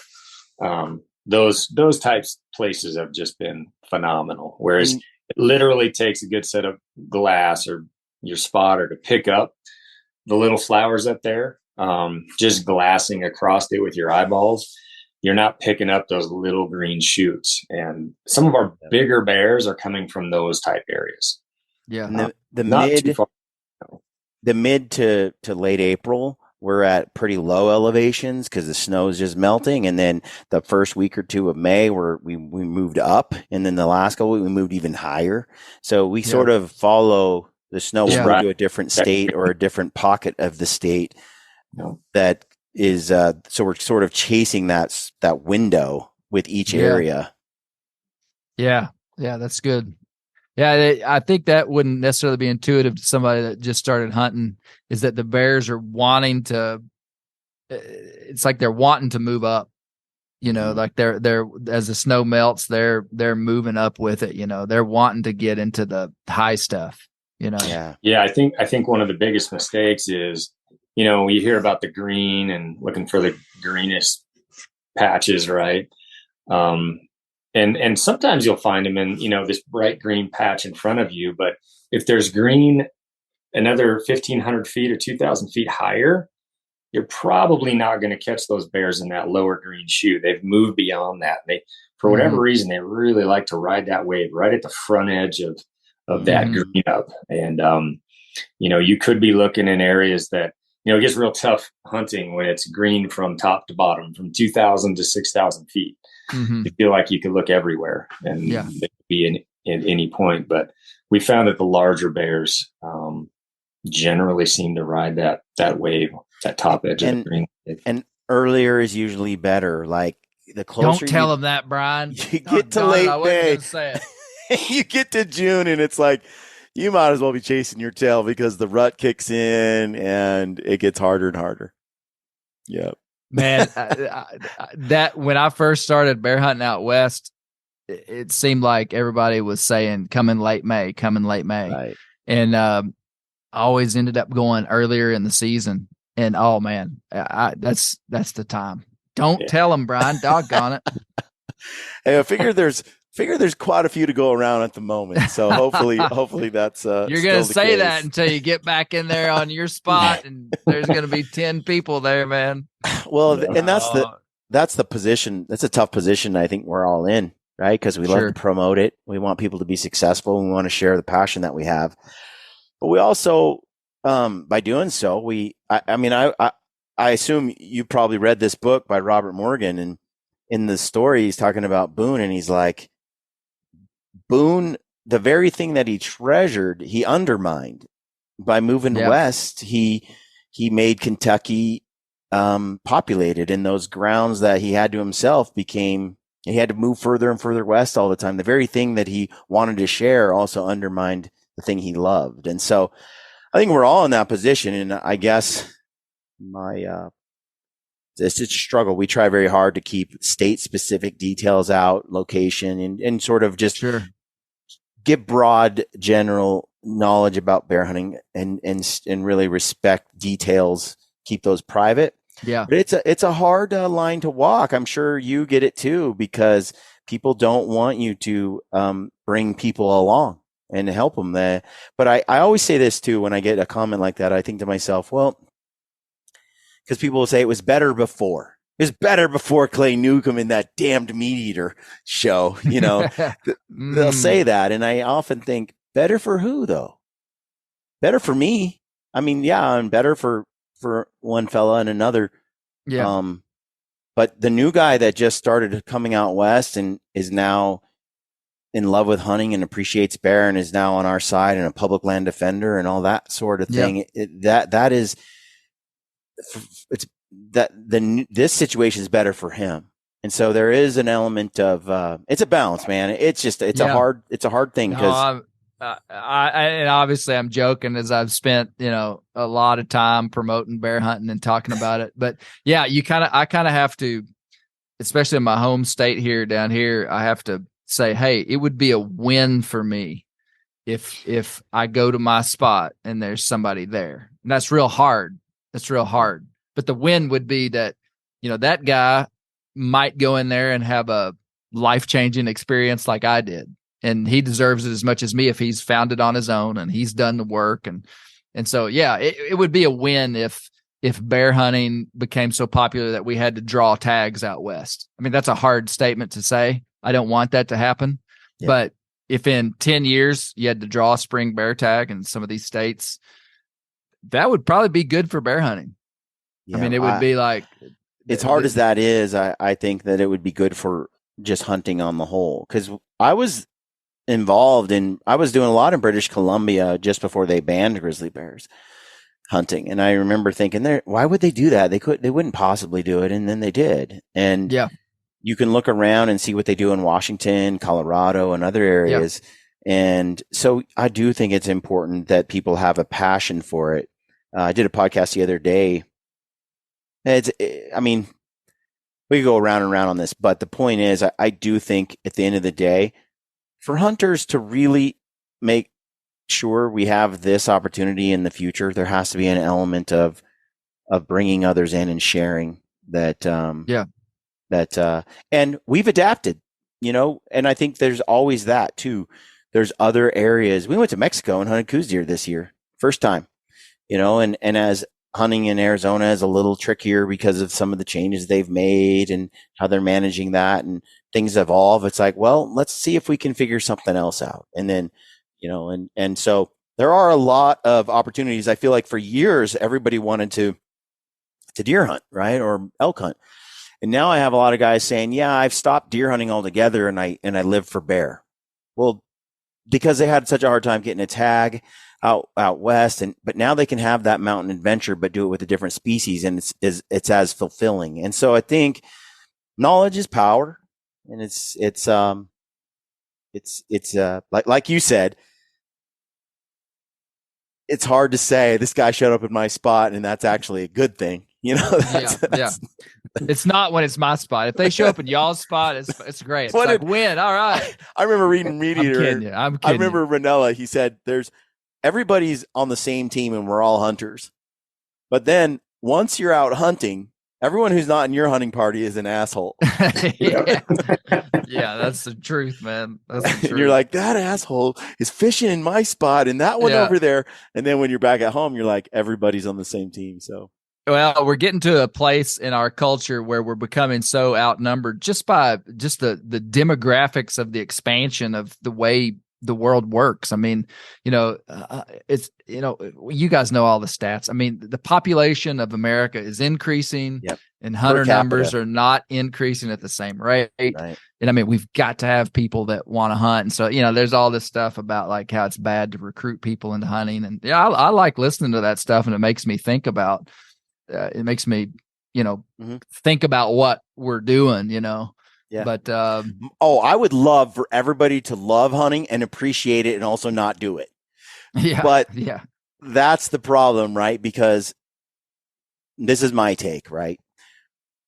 Those types places have just been phenomenal. Whereas it literally takes a good set of glass or your spotter to pick up the little flowers up there. Just glassing across it with your eyeballs, you're not picking up those little green shoots. And some of our bigger bears are coming from those type areas. Yeah. And the mid to late April, we're at pretty low elevations because the snow is just melting. And then the first week or two of May, we moved up. And then the last couple weeks, we moved even higher. So we sort of follow the snow to a different state or a different pocket of the state. That is, so we're sort of chasing that window with each area. Yeah. Yeah. That's good. Yeah. I think that wouldn't necessarily be intuitive to somebody that just started hunting, is that the bears are wanting to, it's like they're wanting to move up, like they're, as the snow melts, they're moving up with it, they're wanting to get into the high stuff, Yeah. I think one of the biggest mistakes is, you hear about the green and looking for the greenest patches, right? And sometimes you'll find them in, this bright green patch in front of you. But if there's green another 1,500 feet or 2,000 feet higher, you're probably not going to catch those bears in that lower green shoe. They've moved beyond that. They, for whatever reason, they really like to ride that wave right at the front edge of that green up. And, you could be looking in areas that, it gets real tough hunting when it's green from top to bottom, from 2,000 to 6,000 feet. You feel like you could look everywhere and they could be in any point. But we found that the larger bears generally seem to ride that wave, that top edge of the green. And earlier is usually better. Like the closer. Don't tell them that, Brian. You get to late May. You get to June and it's like, you might as well be chasing your tail because the rut kicks in and it gets harder and harder. Yep. Man, that when I first started bear hunting out west, it seemed like everybody was saying coming late May. Right. And I always ended up going earlier in the season. And oh man, that's the time. Don't tell them, Brian. Doggone it. Hey, I figure there's quite a few to go around at the moment. So hopefully that's you're going to say that until you get back in there on your spot and there's going to be 10 people there, man. Well, and that's the position. That's a tough position. I think we're all in, right? Because we love to promote it. We want people to be successful. We want to share the passion that we have. But we also, by doing so, I assume you probably read this book by Robert Morgan, and in the story, he's talking about Boone, and he's like, Boone, the very thing that he treasured, he undermined by moving west. He made Kentucky populated, and those grounds that he had to himself he had to move further and further west all the time. The very thing that he wanted to share also undermined the thing he loved. And so I think we're all in that position. And I guess it's a struggle. We try very hard to keep state specific details out, location, and sort of just give broad general knowledge about bear hunting and really respect details, keep those private. Yeah. But it's a hard line to walk. I'm sure you get it too, because people don't want you to bring people along and help them there. But I always say this too, when I get a comment like that, I think to myself, well, because people will say it was better before. It was better before Clay Newcomb in that damned meat eater show. They'll say that. And I often think, better for who though? Better for me. I mean, yeah, and better for one fella and another. Yeah. But the new guy that just started coming out west and is now in love with hunting and appreciates bear and is now on our side and a public land defender and all that sort of thing. This situation is better for him. And so there is an element of, it's a balance, man. It's a hard thing. No, and obviously I'm joking, as I've spent, a lot of time promoting bear hunting and talking about it. But yeah, I kind of have to, especially in my home state down here, I have to say, hey, it would be a win for me if I go to my spot and there's somebody there. And that's real hard. But the win would be that, that guy might go in there and have a life-changing experience like I did. And he deserves it as much as me if he's found it on his own and he's done the work. And so, yeah, it would be a win if bear hunting became so popular that we had to draw tags out west. I mean, that's a hard statement to say. I don't want that to happen. Yeah. But if in 10 years you had to draw a spring bear tag in some of these states, that would probably be good for bear hunting. Yeah, I mean, it would be like... As hard as that is, I think that it would be good for just hunting on the whole. Because I was involved I was doing a lot in British Columbia just before they banned grizzly bears hunting. And I remember thinking, why would they do that? They wouldn't possibly do it. And then they did. And you can look around and see what they do in Washington, Colorado, and other areas. Yeah. And so I do think it's important that people have a passion for it. I did a podcast the other day. We could go around and around on this, but the point is, I do think at the end of the day, for hunters to really make sure we have this opportunity in the future, there has to be an element of bringing others in and sharing that. Yeah. And we've adapted, and I think there's always that too. There's other areas. We went to Mexico and hunted Coues deer this year, first time, and as hunting in Arizona is a little trickier because of some of the changes they've made and how they're managing that, and things evolve. It's like, well, let's see if we can figure something else out. And then, and so there are a lot of opportunities. I feel like for years, everybody wanted to deer hunt, right? Or elk hunt. And now I have a lot of guys saying, yeah, I've stopped deer hunting altogether and I live for bear. Well, because they had such a hard time getting a tag out west, but now they can have that mountain adventure, but do it with a different species, and it's as fulfilling. And so I think knowledge is power, and it's like you said, it's hard to say this guy showed up in my spot, and that's actually a good thing. Yeah. It's not when it's my spot. If they show up in y'all's spot, it's great. It's like win. All right. I remember reading Meat Eater. I'm kidding. I remember Ranella. He said, everybody's on the same team and we're all hunters. But then once you're out hunting, everyone who's not in your hunting party is an asshole. Yeah, that's the truth, man. That's the truth. And you're like, that asshole is fishing in my spot and that one over there. And then when you're back at home, you're like, everybody's on the same team. So. Well, we're getting to a place in our culture where we're becoming so outnumbered just by the demographics of the expansion of the way the world works. I mean, it's, you guys know all the stats. I mean, the population of America is increasing, and hunter numbers are not increasing at the same rate. Right. And I mean, we've got to have people that want to hunt. And so, there's all this stuff about like how it's bad to recruit people into hunting. And I like listening to that stuff, and it makes me think about, think about what we're doing, Yeah. But I would love for everybody to love hunting and appreciate it and also not do it. Yeah. But that's the problem, right? Because this is my take, right?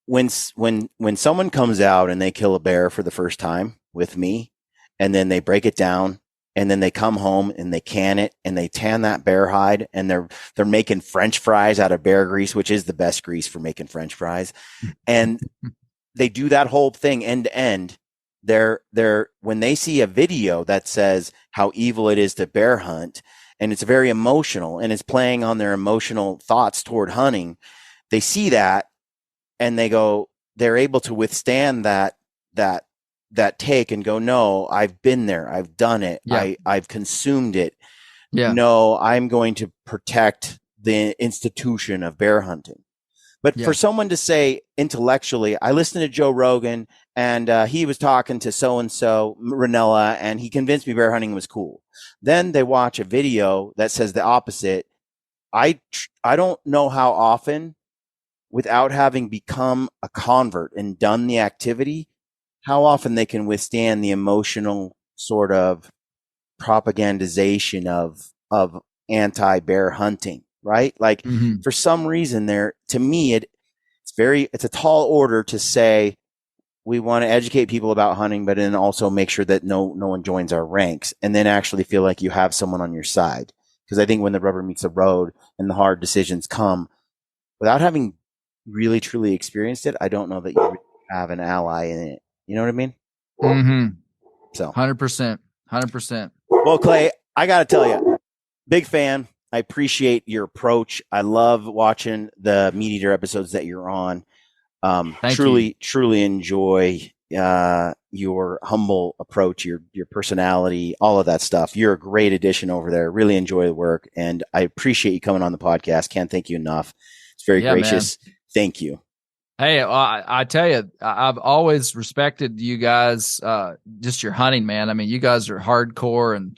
When someone comes out and they kill a bear for the first time with me, and then they break it down, and then they come home and they can it and they tan that bear hide, and they're making French fries out of bear grease, which is the best grease for making French fries. And they do that whole thing end to end. They're when they see a video that says how evil it is to bear hunt, and it's very emotional and it's playing on their emotional thoughts toward hunting, they see that and they're able to withstand that take and go, no, I've been there. I've done it. Yeah. I've consumed it. Yeah. No, I'm going to protect the institution of bear hunting. But for someone to say intellectually, I listened to Joe Rogan and he was talking to so-and-so, Ranella, and he convinced me bear hunting was cool. Then they watch a video that says the opposite. I don't know how often, without having become a convert and done the activity, how often they can withstand the emotional sort of propagandization of anti-bear hunting, right? Like for some reason to me, it's a tall order to say we want to educate people about hunting, but then also make sure that no one joins our ranks, and then actually feel like you have someone on your side. Because I think when the rubber meets the road and the hard decisions come, without having really truly experienced it, I don't know that you really have an ally in it. You know what I mean? Mm-hmm. So 100%. Well, Clay, I got to tell you, big fan. I appreciate your approach. I love watching the Meat Eater episodes that you're on. Truly enjoy your humble approach, your personality, all of that stuff. You're a great addition over there. Really enjoy the work, and I appreciate you coming on the podcast. Can't thank you enough. It's very gracious. Man. Thank you. Hey, I tell you, I've always respected you guys, just your hunting, man. I mean, you guys are hardcore and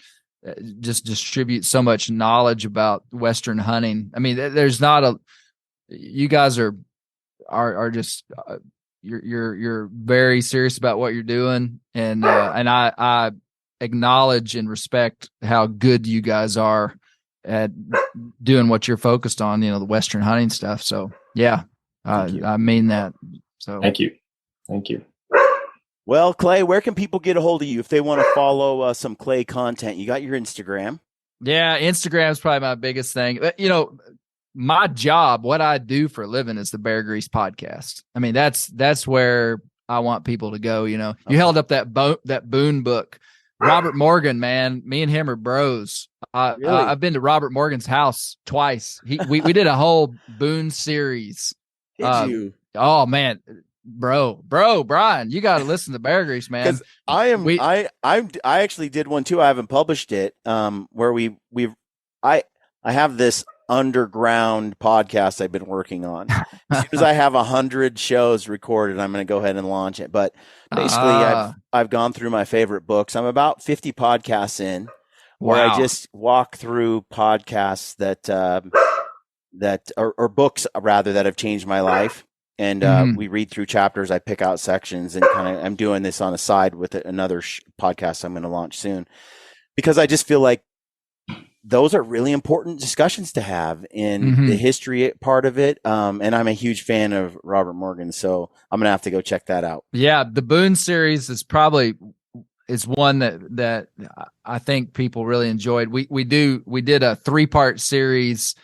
just distribute so much knowledge about Western hunting. I mean, you guys are just, you're very serious about what you're doing. And I acknowledge and respect how good you guys are at doing what you're focused on, the Western hunting stuff. So yeah. I mean that. So thank you. Well, Clay, where can people get a hold of you if they want to follow some Clay content? You got your Instagram. Yeah, Instagram is probably my biggest thing. my job, what I do for a living, is the Bear Grease podcast. I mean, that's where I want people to go. You know, you held up that Boone book, Robert Morgan, man. Me and him are bros. Really? I've been to Robert Morgan's house twice. We did a whole Boone series. Did you? Oh man, bro, Brian, you got to listen to Bear Grease, man. I actually did one too. I haven't published it. Where I have this underground podcast I've been working on. As soon as I have 100 shows recorded, I'm going to go ahead and launch it. But basically, I've gone through my favorite books. I'm about 50 podcasts in, where I just walk through podcasts that or books rather that have changed my life. And we read through chapters. I pick out sections, and I'm doing this on a side with another podcast I'm going to launch soon, because I just feel like those are really important discussions to have in the history part of it. And I'm a huge fan of Robert Morgan, so I'm going to have to go check that out. Yeah. The Boone series is one that I think people really enjoyed. We did a 3-part series,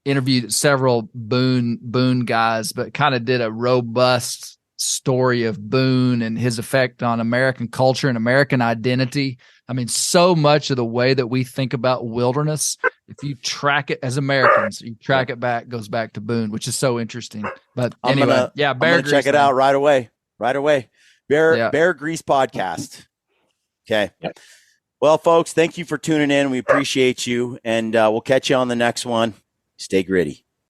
interviewed several Boone guys, but kind of did a robust story of Boone and his effect on American culture and American identity. I mean, so much of the way that we think about wilderness, if you track it as Americans, you track it back, goes back to Boone, which is so interesting. But anyway, Bear Grease, check it out right away. Bear Grease podcast. Okay. Yep. Well, folks, thank you for tuning in. We appreciate you, and we'll catch you on the next one. Stay gritty.